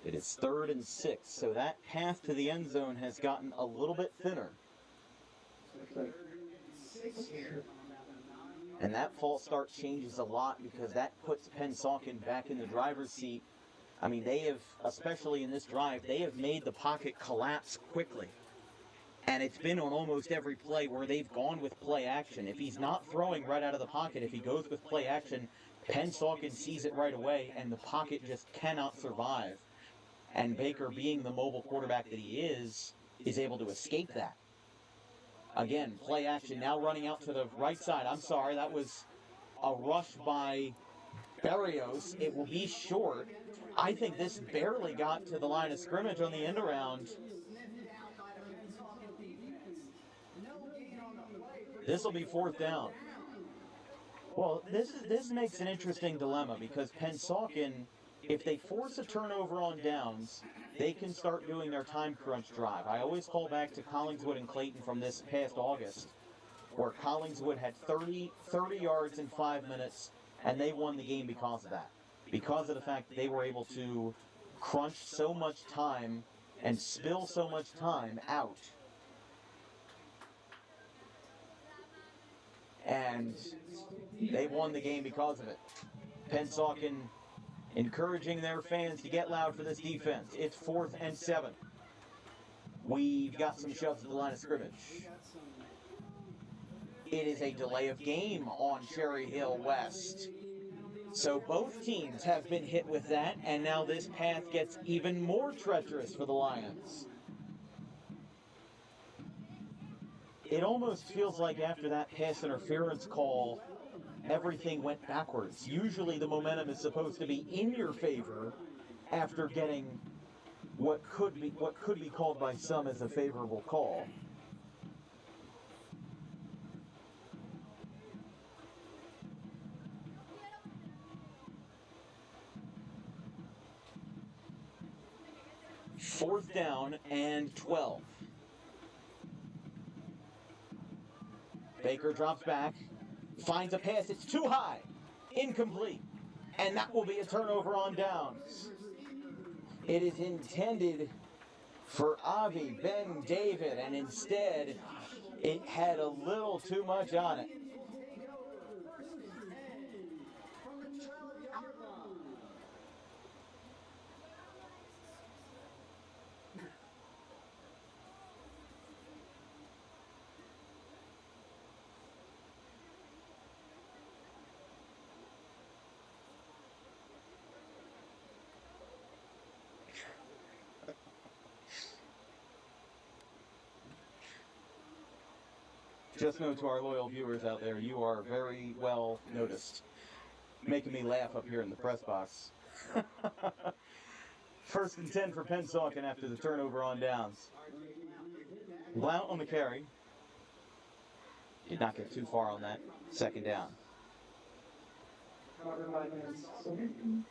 It is 3rd and 6, so that path to the end zone has gotten a little bit thinner. And that false start changes a lot because that puts Pennsauken back in the driver's seat. I mean, they have, especially in this drive, they have made the pocket collapse quickly. And it's been on almost every play where they've gone with play action. If he's not throwing right out of the pocket, if he goes with play action, Pennsauken sees it right away, and the pocket just cannot survive. And Baker, being the mobile quarterback that he is able to escape that. Again, play action, now running out to the right side. I'm sorry, that was a rush by Berrios. It will be short. I think this barely got to the line of scrimmage on the end around. This will be 4th down. Well, this makes an interesting dilemma because Pennsauken, if they force a turnover on downs, they can start doing their time crunch drive. I always call back to Collingswood and Clayton from this past August, where Collingswood had 30 yards in 5 minutes, and they won the game because of that. Because of the fact that they were able to crunch so much time and spill so much time out. And they won the game because of it. Pennsauken encouraging their fans to get loud for this defense. It's 4th and 7. We've got some shoves at the line of scrimmage. It is a delay of game on Cherry Hill West. So both teams have been hit with that, and now this path gets even more treacherous for the Lions. It almost feels like after that pass interference call, everything went backwards. Usually the momentum is supposed to be in your favor after getting what could be called by some as a favorable call. Fourth down and 12. Baker drops back, finds a pass, it's too high, incomplete, and that will be a turnover on downs. It is intended for Avi Ben David, and instead it had a little too much on it. Just know to our loyal viewers out there, you are very well noticed. making me laugh up here in the press box. 1st and 10 for Pennsauken after the turnover on downs. Blount on the carry. Did not get too far on that 2nd down. Covered by Pennsauken.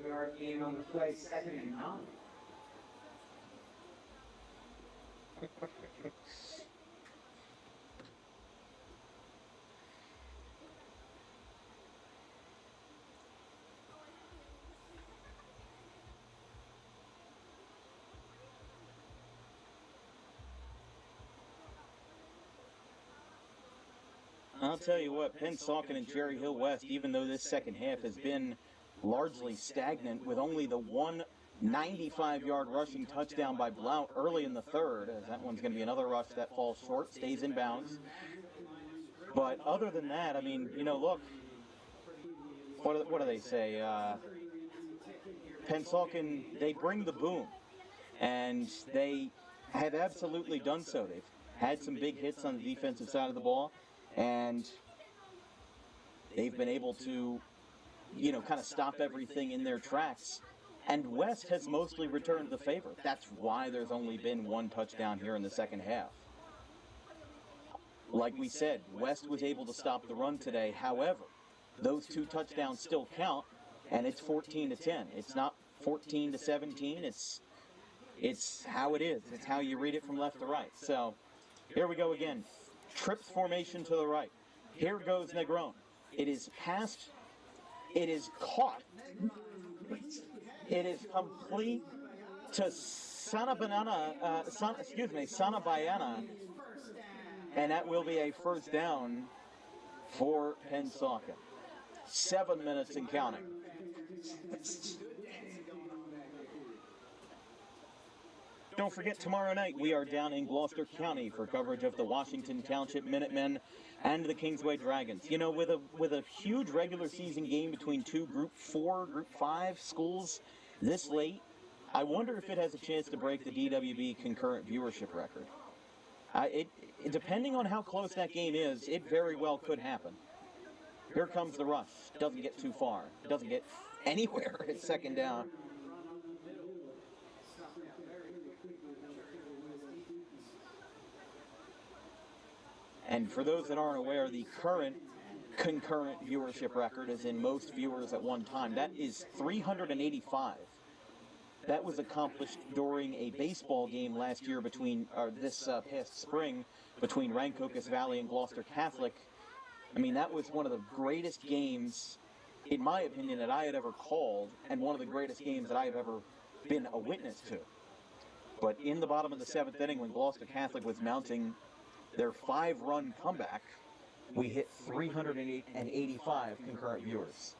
Yard gain on the play, 2nd and 9. I'll tell you what, Pennsauken and Cherry Hill West, even though this second half has been largely stagnant with only the one 95-yard rushing touchdown by Blount early in the 3rd, as that one's going to be another rush that falls short, stays in bounds. But other than that, I mean, you know, look, what do they say? Pennsauken, they bring the boom, and they have absolutely done so. They've had some big hits on the defensive side of the ball, and they've been able to, you know, kind of stop everything in their tracks. And West has mostly returned the favor. That's why there's only been one touchdown here in the second half. Like we said, West was able to stop the run today. However, those 2 touchdowns still count, and it's 14-10. It's not 14-17. It's how it is. It's how you read it from left to right. So here we go again. Trips formation to the right. Here goes Negron. It is passed. It is caught. It is complete to Sanabayana, and that will be a 1st down for Pennsauken. 7 minutes and counting. Don't forget, tomorrow night we are down in Gloucester County for coverage of the Washington Township Minutemen and the Kingsway Dragons. You know, with a huge regular season game between 2 Group 4, Group 5 schools this late, I wonder if it has a chance to break the DWB concurrent viewership record. Depending on how close that game is, it very well could happen. Here comes the rush. Doesn't get too far. Doesn't get anywhere at 2nd down. And for those that aren't aware, the current concurrent viewership record is in most viewers at one time. That is 385. That was accomplished during a baseball game last year this past spring between Rancocas Valley and Gloucester Catholic. I mean, that was one of the greatest games, in my opinion, that I had ever called, and one of the greatest games that I have ever been a witness to. But in the bottom of the 7th inning, when Gloucester Catholic was mounting their 5-run comeback, we hit 385 concurrent viewers.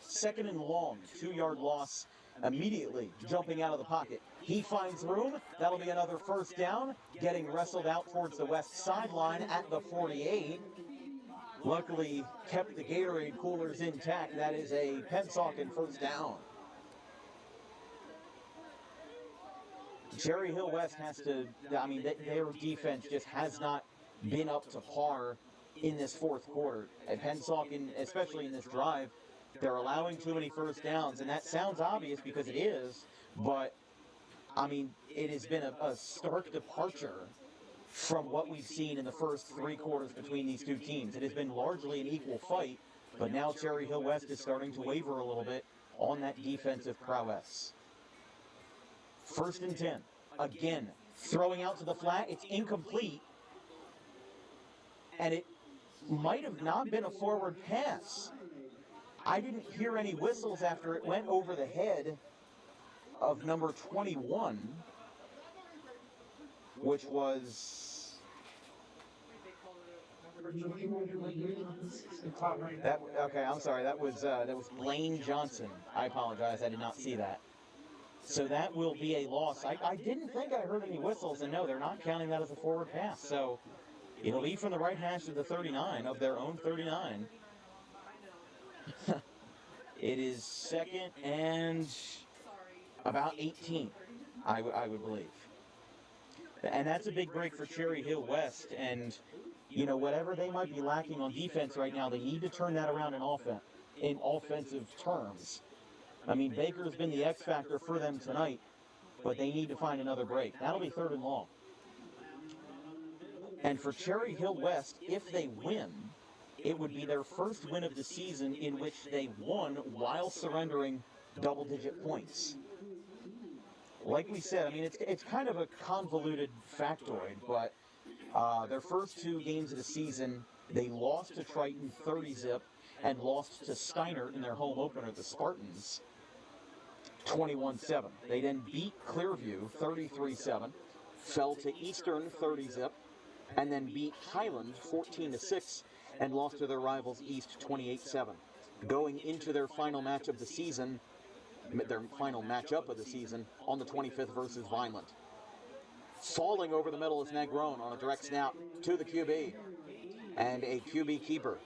2nd and long, 2-yard loss immediately jumping out of the pocket. He finds room. That'll be another 1st down, getting wrestled out towards the west sideline at the 48. Luckily, kept the Gatorade coolers intact. That is a Pennsauken 1st down. Cherry Hill West has to, I mean, their defense just has not been up to par in this 4th quarter. At Pennsauken, especially in this drive, they're allowing too many 1st downs, and that sounds obvious because it is, but, I mean, it has been a stark departure from what we've seen in the first 3 quarters between these 2 teams. It has been largely an equal fight, but now Cherry Hill West is starting to waver a little bit on that defensive prowess. 1st and 10. Again, throwing out to the flat. It's incomplete. And it might have not been a forward pass. I didn't hear any whistles after it went over the head of number 21, which was... Okay, I'm sorry. That was Blaine Johnson. I apologize. I did not see that. So that will be a loss. I didn't think I heard any whistles, and no, they're not counting that as a forward pass. So it'll be from the right hash of the 39, of their own 39. It is 2nd and about 18, I would believe. And that's a big break for Cherry Hill West. And whatever they might be lacking on defense right now, they need to turn that around in offensive terms. I mean, Baker's been the X factor for them tonight, but they need to find another break. That'll be 3rd and long. And for Cherry Hill West, if they win, it would be their first win of the season in which they won while surrendering double-digit points. Like we said, I mean, it's kind of a convoluted factoid, but their first 2 games of the season, they lost to Triton 30-zip and lost to Steiner in their home opener, the Spartans, 21-7. They then beat Clearview 33-7, fell to Eastern 30-zip, and then beat Highland 14-6 and lost to their rivals East 28-7. Going into their final match of the season, their final matchup of the season, on the 25th versus Vineland. Falling over the middle is Negron on a direct snap to the QB, and a QB keeper.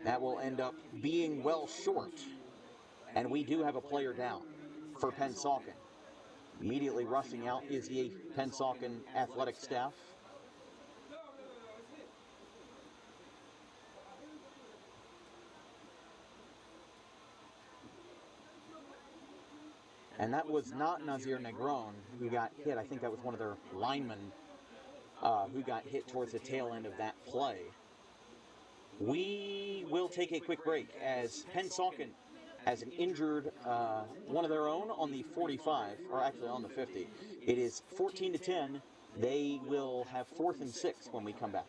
That will end up being well short, and we do have a player down for Pennsauken. Immediately rushing out is the Pennsauken athletic staff. And that was not Nazir Negron who got hit. I think that was one of their linemen who got hit towards the tail end of that play. We will take a quick break as Pennsauken has an injured one of their own on the 45, or actually on the 50. It is 14-10. They will have 4th and 6 when we come back.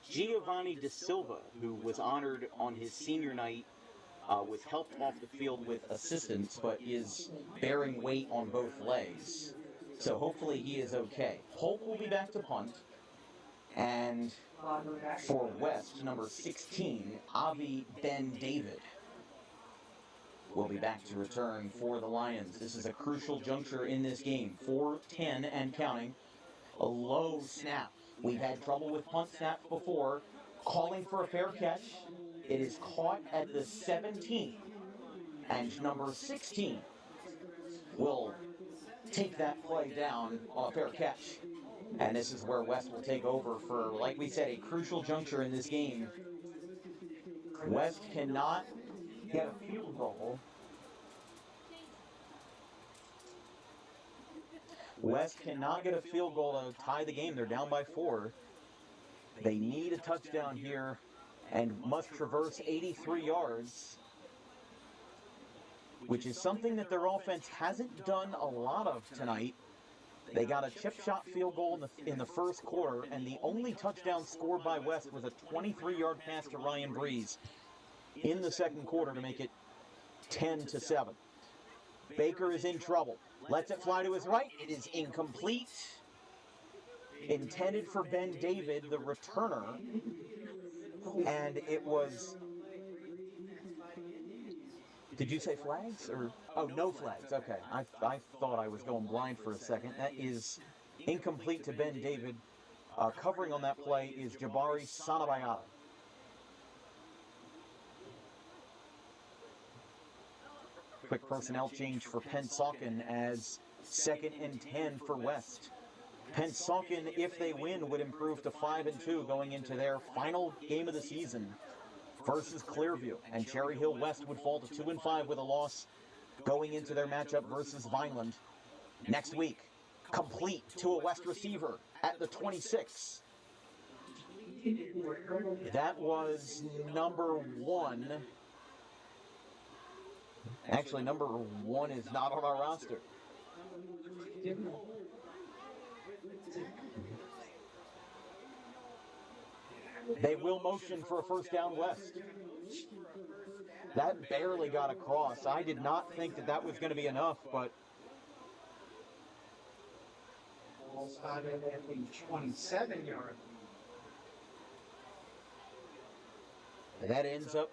Giovanni De Silva, who was honored on his senior night, was helped off the field with assistance, but is bearing weight on both legs. So hopefully he is okay. Polk will be back to punt. And for West, number 16, Avi Ben David will be back to return for the Lions. This is a crucial juncture in this game. 4-10 and counting. A low snap. We've had trouble with punt snaps before. Calling for a fair catch. It is caught at the 17. And number 16 will take that play down on a fair catch. And this is where West will take over for, like we said, a crucial juncture in this game. West cannot get a field goal. West cannot get a field goal to tie the game. They're down by 4. They need a touchdown here and must traverse 83 yards, which is something that their offense hasn't done a lot of tonight. They got a chip shot field goal in the first quarter, and the only touchdown scored by West was a 23-yard pass to Ryan Breeze in the second quarter to make it 10-7. Baker is in trouble. Lets it fly to his right. It is incomplete. Intended for Ben David, the returner. And it was... Did you say flags? Or oh, no flags. Okay. I thought I was going blind for a second. That is incomplete to Ben David. Covering on that play is Jabari Sanabayata. Quick personnel change for Pennsauken as 2nd and 10 for West. Pennsauken, if they win, would improve to 5-2 going into their final game of the season versus Clearview. And Cherry Hill West would fall to 2-5 with a loss going into their matchup versus Vineland next week. Complete to a West receiver at the 26. That was number 1. Actually, number 1 is not on our roster. They will motion for a first down West. That barely got across. I did not think that that was going to be enough, but Started at the 27-yard. that ends up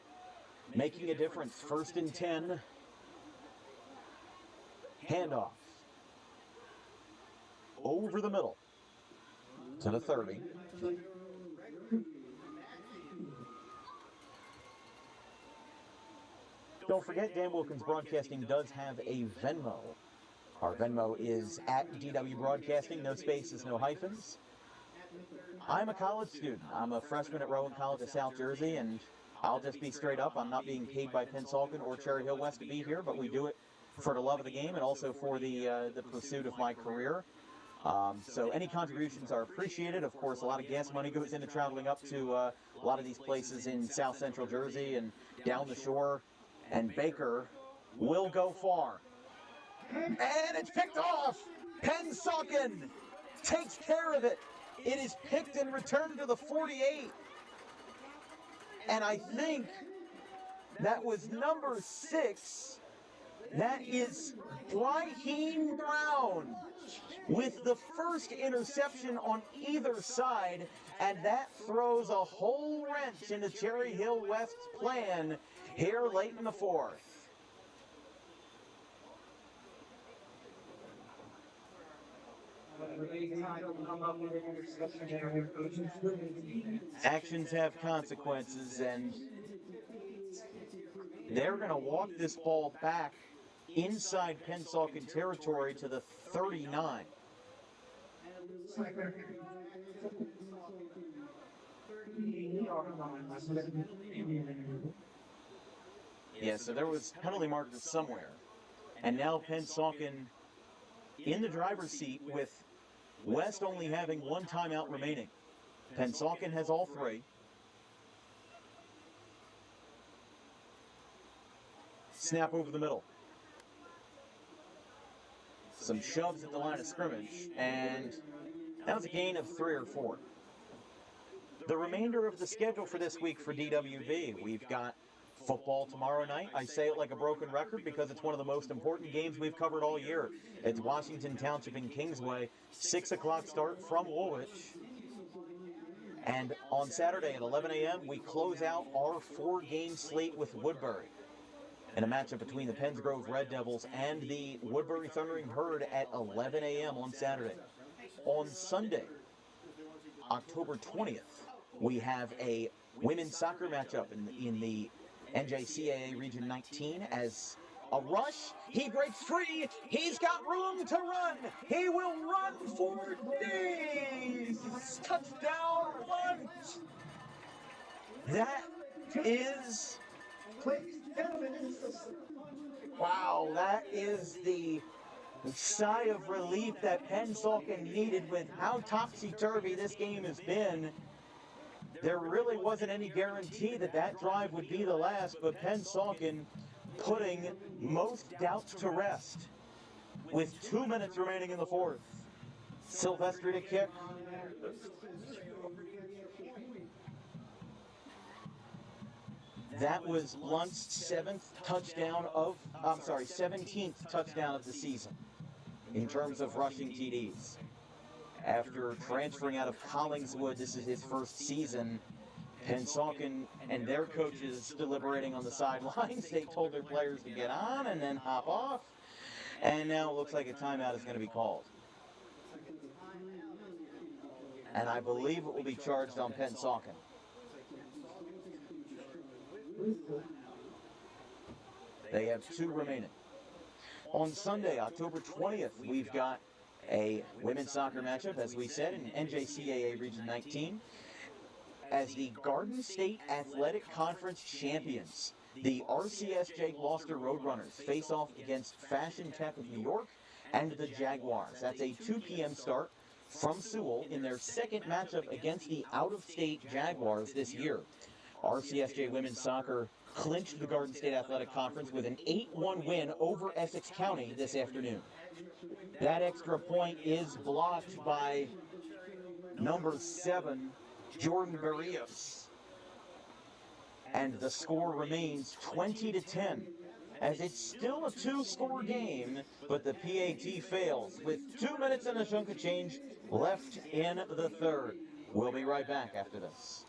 making a difference. 1st and 10. Handoff. Over the middle to the 30. Don't forget, Dan Wilkins Broadcasting does have a Venmo. Our Venmo is at DW Broadcasting, no spaces, no hyphens. I'm a college student. I'm a freshman at Rowan College of South Jersey, and I'll just be straight up. I'm not being paid by Pennsauken or Cherry Hill West to be here, but we do it for the love of the game and also for the pursuit of my career. So any contributions are appreciated. Of course, a lot of gas money goes into traveling up to a lot of these places in South Central Jersey and down the shore. And Baker will go far. And it's picked off. Pennsauken takes care of it. It is picked and returned to the 48. And I think that was number 6. That is Raheem Brown with the first interception on either side. And that throws a whole wrench into Cherry Hill West's plan here late in the 4th. Actions have consequences, and they're going to walk this ball back inside Pennsauken territory to the 39. Yeah, so there was penalty markers somewhere. And now Pennsauken in the driver's seat with West only having 1 timeout remaining. Pennsauken has all 3. Snap over the middle. Some shoves at the line of scrimmage, and that was a gain of 3 or 4. The remainder of the schedule for this week for DWB, we've got football tomorrow night. I say it like a broken record because it's one of the most important games we've covered all year. It's Washington Township in Kingsway, 6 o'clock start from Woolwich. And on Saturday at 11 a.m., we close out our 4-game slate with Woodbury in a matchup between the Penns Grove Red Devils and the Woodbury Thundering Herd at 11 a.m. on Saturday. On Sunday, October 20th, we have a women's soccer matchup in the NJSIAA Region 19 as a rush. He breaks free. He's got room to run. He will run for days. Touchdown run. That is... Wow, that is the sigh of relief that Pennsauken needed with how topsy-turvy this game has been. There really wasn't any guarantee that that drive would be the last, but Pennsauken putting most doubts to rest with 2 minutes remaining in the 4th. Silvestri to kick. That was Blunt's 17th touchdown of the season in terms of rushing TDs. After transferring out of Collingswood, this is his first season. Pennsauken and their coaches deliberating on the sidelines. They told their players to get on and then hop off. And now it looks like a timeout is going to be called. and I believe it will be charged on Pennsauken. They have 2 remaining. On Sunday, October 20th, we've got a women's soccer matchup, as we said, in NJSIAA Region 19. As the Garden State Athletic Conference champions, the RCSJ Gloucester Roadrunners face off against Fashion Tech of New York and the Jaguars. That's a 2 p.m. start from Sewell in their second matchup against the out-of-state Jaguars this year. RCSJ Women's Soccer clinched the Garden State Athletic Conference with an 8-1 win over Essex County this afternoon. That extra point is blocked by number 7, Jordan Barrios. And the score remains 20-10, as it's still a 2-score game, but the PAT fails with 2 minutes and a chunk of change left in the third. We'll be right back after this.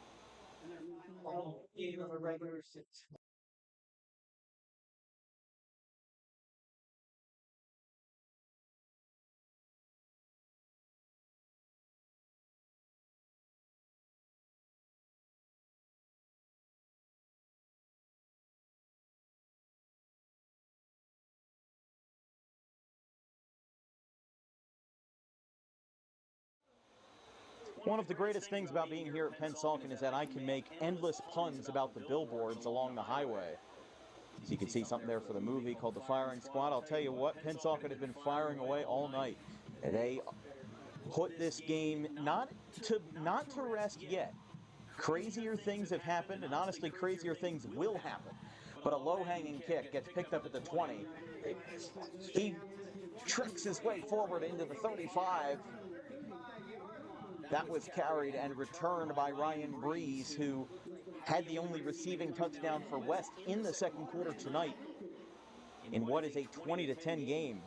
Game of a regular season. One of the greatest things about being here at Pennsauken is that I can make endless puns about the billboards along the highway. So you can see something there for the movie called The Firing Squad. I'll tell you what, Pennsauken has been firing away all night. They put this game not to rest yet. Crazier things have happened, and honestly, crazier things will happen. But a low-hanging kick gets picked up at the 20. He tricks his way forward into the 35. That was carried and returned by Ryan Breeze, who had the only receiving touchdown for West in the second quarter tonight in what is a 20-10 game.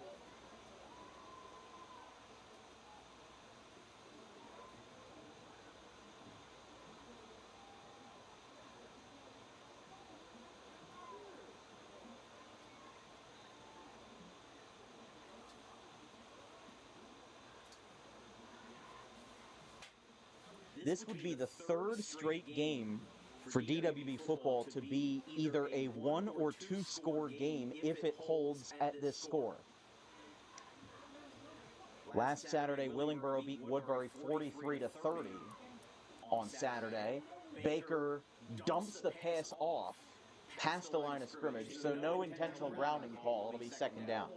This would be the 3rd straight game for DWB football to be either a 1 or 2 score game if it holds at this score. Last Saturday, Willingboro beat Woodbury 43-30 on Saturday. Baker dumps the pass off past the line of scrimmage, so no intentional grounding call. It'll be second down.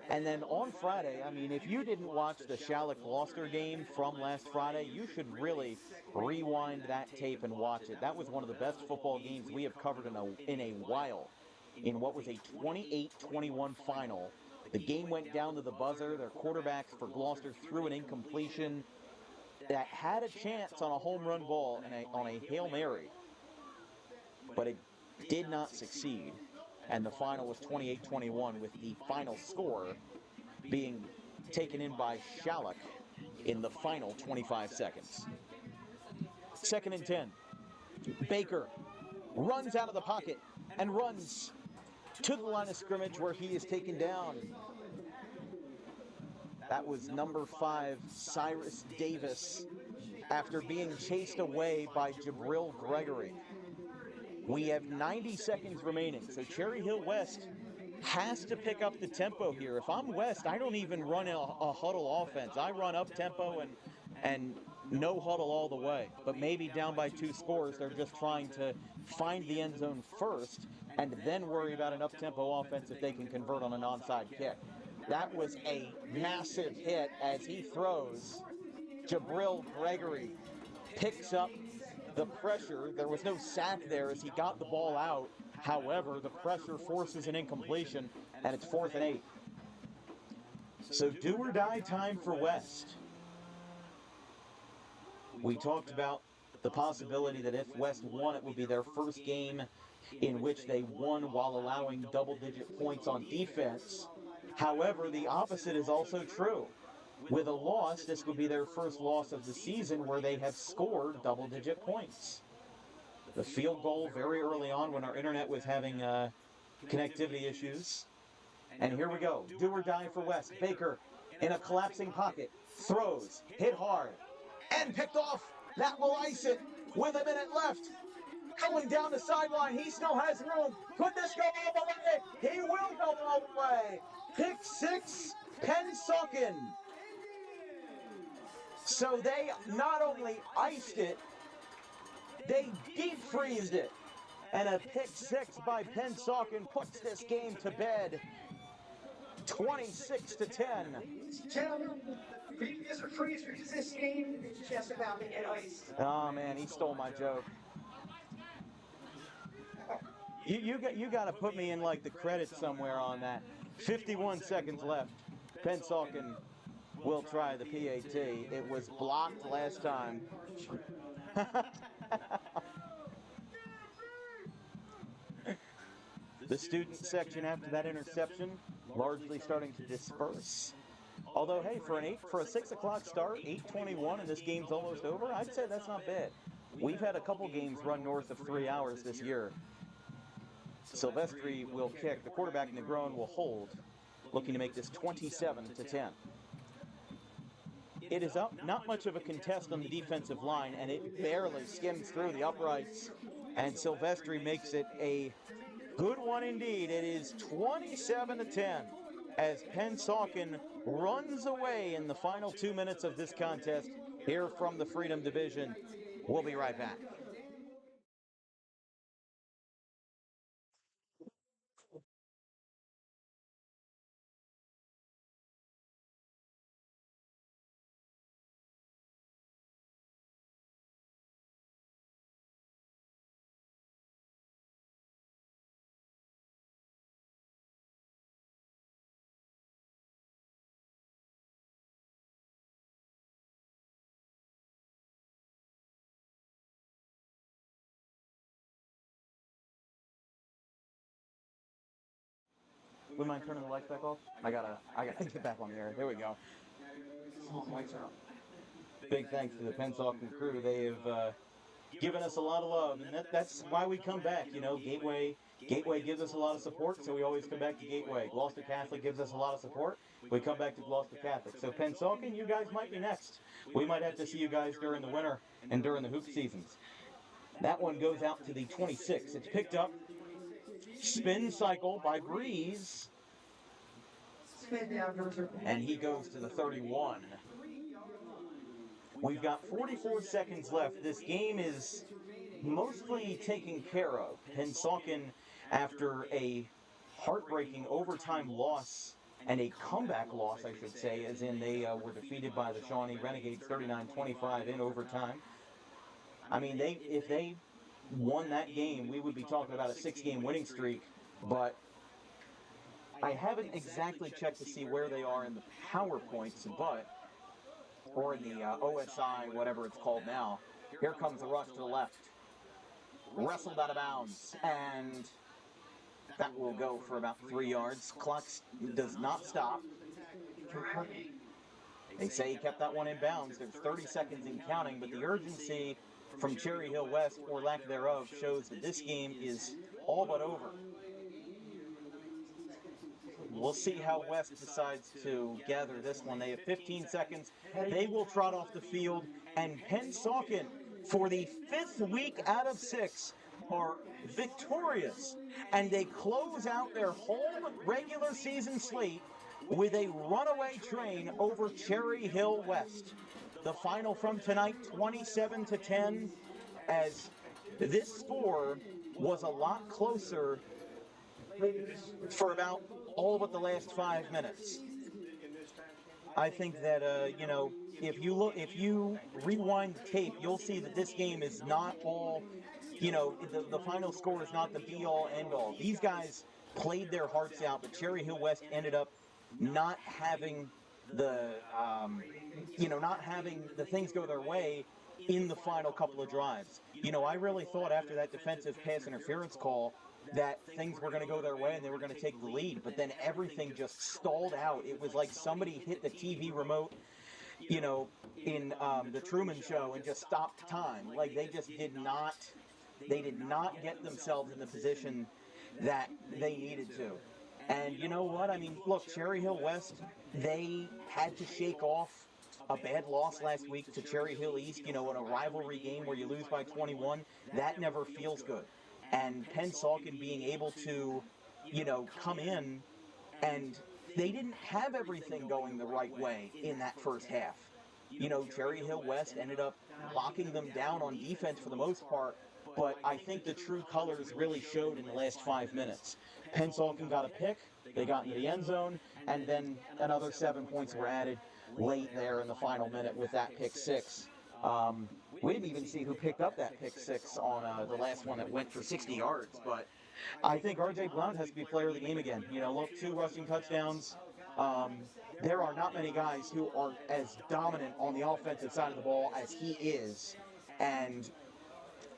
And then on Friday, I mean, if you didn't watch the Shalleck-Gloucester game from last Friday, you should really rewind that tape and watch it. That was one of the best football games we have covered in a while, in what was a 28-21 final. The game went down to the buzzer. Their quarterback for Gloucester threw an incompletion that had a chance on a home run ball and on a Hail Mary, but it did not succeed. And the final was 28-21, with the final score being taken in by Shalleck in the final 25 seconds. 2nd and 10. Baker runs out of the pocket and runs to the line of scrimmage, where he is taken down. That was number 5, Cyrus Davis, after being chased away by Jabril Gregory. We have 90 seconds remaining, so Cherry Hill West has to pick up the tempo here. If I'm West, I don't even run a huddle offense. I run up tempo and no huddle all the way. But maybe down by 2 scores, they're just trying to find the end zone first and then worry about an up-tempo offense if they can convert on an onside kick. That was a massive hit as he throws. Jabril Gregory picks up the pressure. There was no sack there as he got the ball out. However, the pressure forces an incompletion, and it's 4th and 8. So do or die time for West. We talked about the possibility that if West won, it would be their first game in which they won while allowing double-digit points on defense. However, the opposite is also true. With a loss, this would be their first loss of the season where they have scored double-digit points. The field goal very early on when our internet was having connectivity issues. And here we go. Do or die for West. Baker in a collapsing pocket. Throws. Hit hard. and picked off. That will ice it with a minute left. Going down the sideline, he still has room. Could this go all the way? He will go all the way. Pick six, Pennsauken. So they not only iced it, they deep freezed it. And a pick six by Pennsauken puts this game to bed. 26-10. Gentlemen, previous freezers this game is just about to get iced. Oh man, he stole my joke. You got to put me in like the credits somewhere on that. 51 seconds left. Pennsauken will try the PAT. It was blocked last time. The student section after that interception largely starting to disperse. Although, hey, for a 6 o'clock start, 8:21, and this game's almost over, I'd say that's not bad. We've had a couple games run north of 3 hours this year. Silvestri will kick. The quarterback Negron will hold, looking to make this 27-10. It is up, not much of a contest on the defensive line, and it barely skims through the uprights. And Silvestri makes it a good one indeed. It is 27-10 as Pennsauken runs away in the final 2 minutes of this contest here from the Freedom Division. We'll be right back. Would mind turning the lights back off? I gotta get back on the air. There we go. Lights are up. Big thanks to the Pennsauken crew. They have given us a lot of love, and that's why we come back. You know, Gateway gives us a lot of support, so we always come back to Gateway. Gloucester Catholic gives us a lot of support. We come back to Gloucester Catholic. So Pennsauken, you guys might be next. We might have to see you guys during the winter and during the hoop seasons. That one goes out to the 26. It's picked up. Spin cycle by Breeze. And he goes to the 31. We've got 44 seconds left. This game is mostly taken care of. Pennsauken, after a heartbreaking overtime loss and a comeback loss, I should say, as in they were defeated by the Shawnee Renegades 39-25 in overtime. I mean, if they won that game, we would be talking about a 6-game winning streak, but I haven't exactly checked to see where they are in the power points, or in the OSI, whatever it's called now. Here comes the rush to the left. Wrestled out of bounds, and that will go for about 3 yards. Clock does not stop. They say he kept that one in bounds. There's 30 seconds in counting, but the urgency from Cherry Hill West, or lack thereof, shows that this game is all but over. We'll see how West decides to gather this one. They have 15 seconds. They will trot off the field, and Pennsauken, for the 5th week out of 6, are victorious, and they close out their home regular season slate with a runaway train over Cherry Hill West. The final from tonight, 27-10, as this score was a lot closer for about all but the last 5 minutes. I think that, if you rewind the tape, you'll see that this game is not all, the final score is not the be-all, end-all. These guys played their hearts out, but Cherry Hill West ended up not having the things go their way in the final couple of drives. I really thought after that defensive pass interference call that things were going to go their way and they were going to take the lead, but then everything just stalled out. It was like somebody hit the TV remote, in the Truman Show and just stopped time. Like they did not get themselves in the position that they needed to. And you know what? I mean, look, Cherry Hill West, they had to shake off a bad loss last week to Cherry Hill East, in a rivalry game where you lose by 21, that never feels good. And Pennsauken being able to, come in, and they didn't have everything going the right way in that first half. Cherry Hill West ended up locking them down on defense for the most part, but I think the true colors really showed in the last 5 minutes. Pennsauken got a pick, they got into the end zone, and then another 7 points were added late there in the final minute with that pick six. We didn't even see who picked up that pick six on the last one that went for 60 yards, but I think R.J. Blount has to be player of the game again. Look, 2 rushing touchdowns. There are not many guys who are as dominant on the offensive side of the ball as he is, and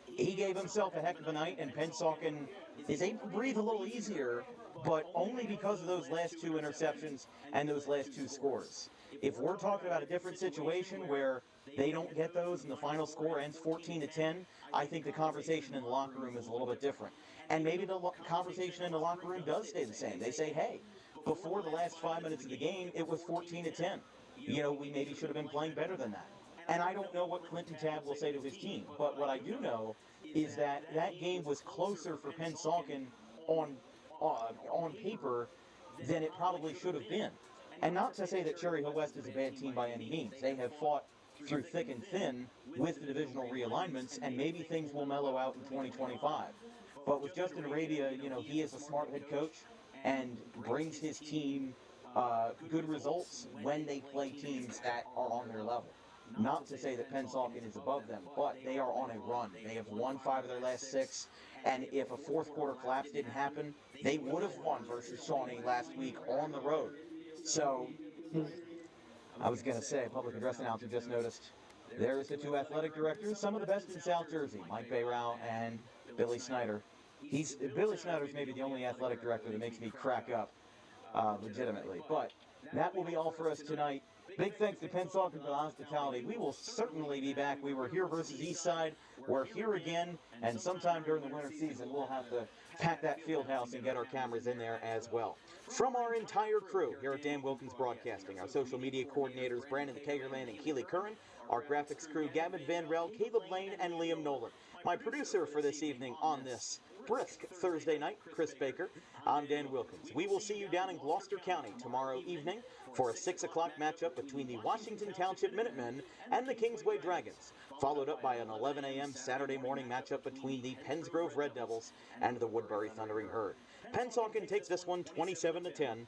he gave himself a heck of a night, and Pennsauken is able to breathe a little easier, but only because of those last 2 interceptions and those last 2 scores. If we're talking about a different situation where they don't get those and the final score ends 14-10, I think the conversation in the locker room is a little bit different. And maybe the conversation in the locker room does stay the same. They say, hey, before the last 5 minutes of the game, it was 14-10. We maybe should have been playing better than that. And I don't know what Clinton Tabb will say to his team, but what I do know is that that game was closer for Pennsauken on paper than it probably should have been. And not to say that Cherry Hill West is a bad team by any means. They have fought through thick and thin with the divisional realignments, and maybe things will mellow out in 2025. But with Justin Arabia, he is a smart head coach and brings his team good results when they play teams that are on their level. Not to say that Pennsauken is above them, but they are on a run. They have won 5 of their last 6, and if a fourth quarter collapse didn't happen, they would have won versus Shawnee last week on the road. So, I was going to say, public address announcer just noticed, there's the 2 athletic directors, some of the best in South Jersey, Mike Bayrow and Billy Snyder. Billy Snyder's maybe the only athletic director that makes me crack up, legitimately. But that will be all for us tonight. Big thanks to Pennsauken for the hospitality. We will certainly be back. We were here versus Eastside. We're here again, and sometime during the winter season, we'll have to pack that field house and get our cameras in there as well. From our entire crew here at Dan Wilkins Broadcasting, our social media coordinators, Brandon Kagerland and Keely Curran, our graphics crew, Gavin Van Rel, Caleb Lane, and Liam Nolan. My producer for this evening on this brisk Thursday night, Chris Baker. I'm Dan Wilkins. We will see you down in Gloucester County tomorrow evening for a 6 o'clock matchup between the Washington Township Minutemen and the Kingsway Dragons, followed up by an 11 a.m. Saturday morning matchup between the Pennsgrove Red Devils and the Woodbury Thundering Herd. Pennsauken takes this one 27-10.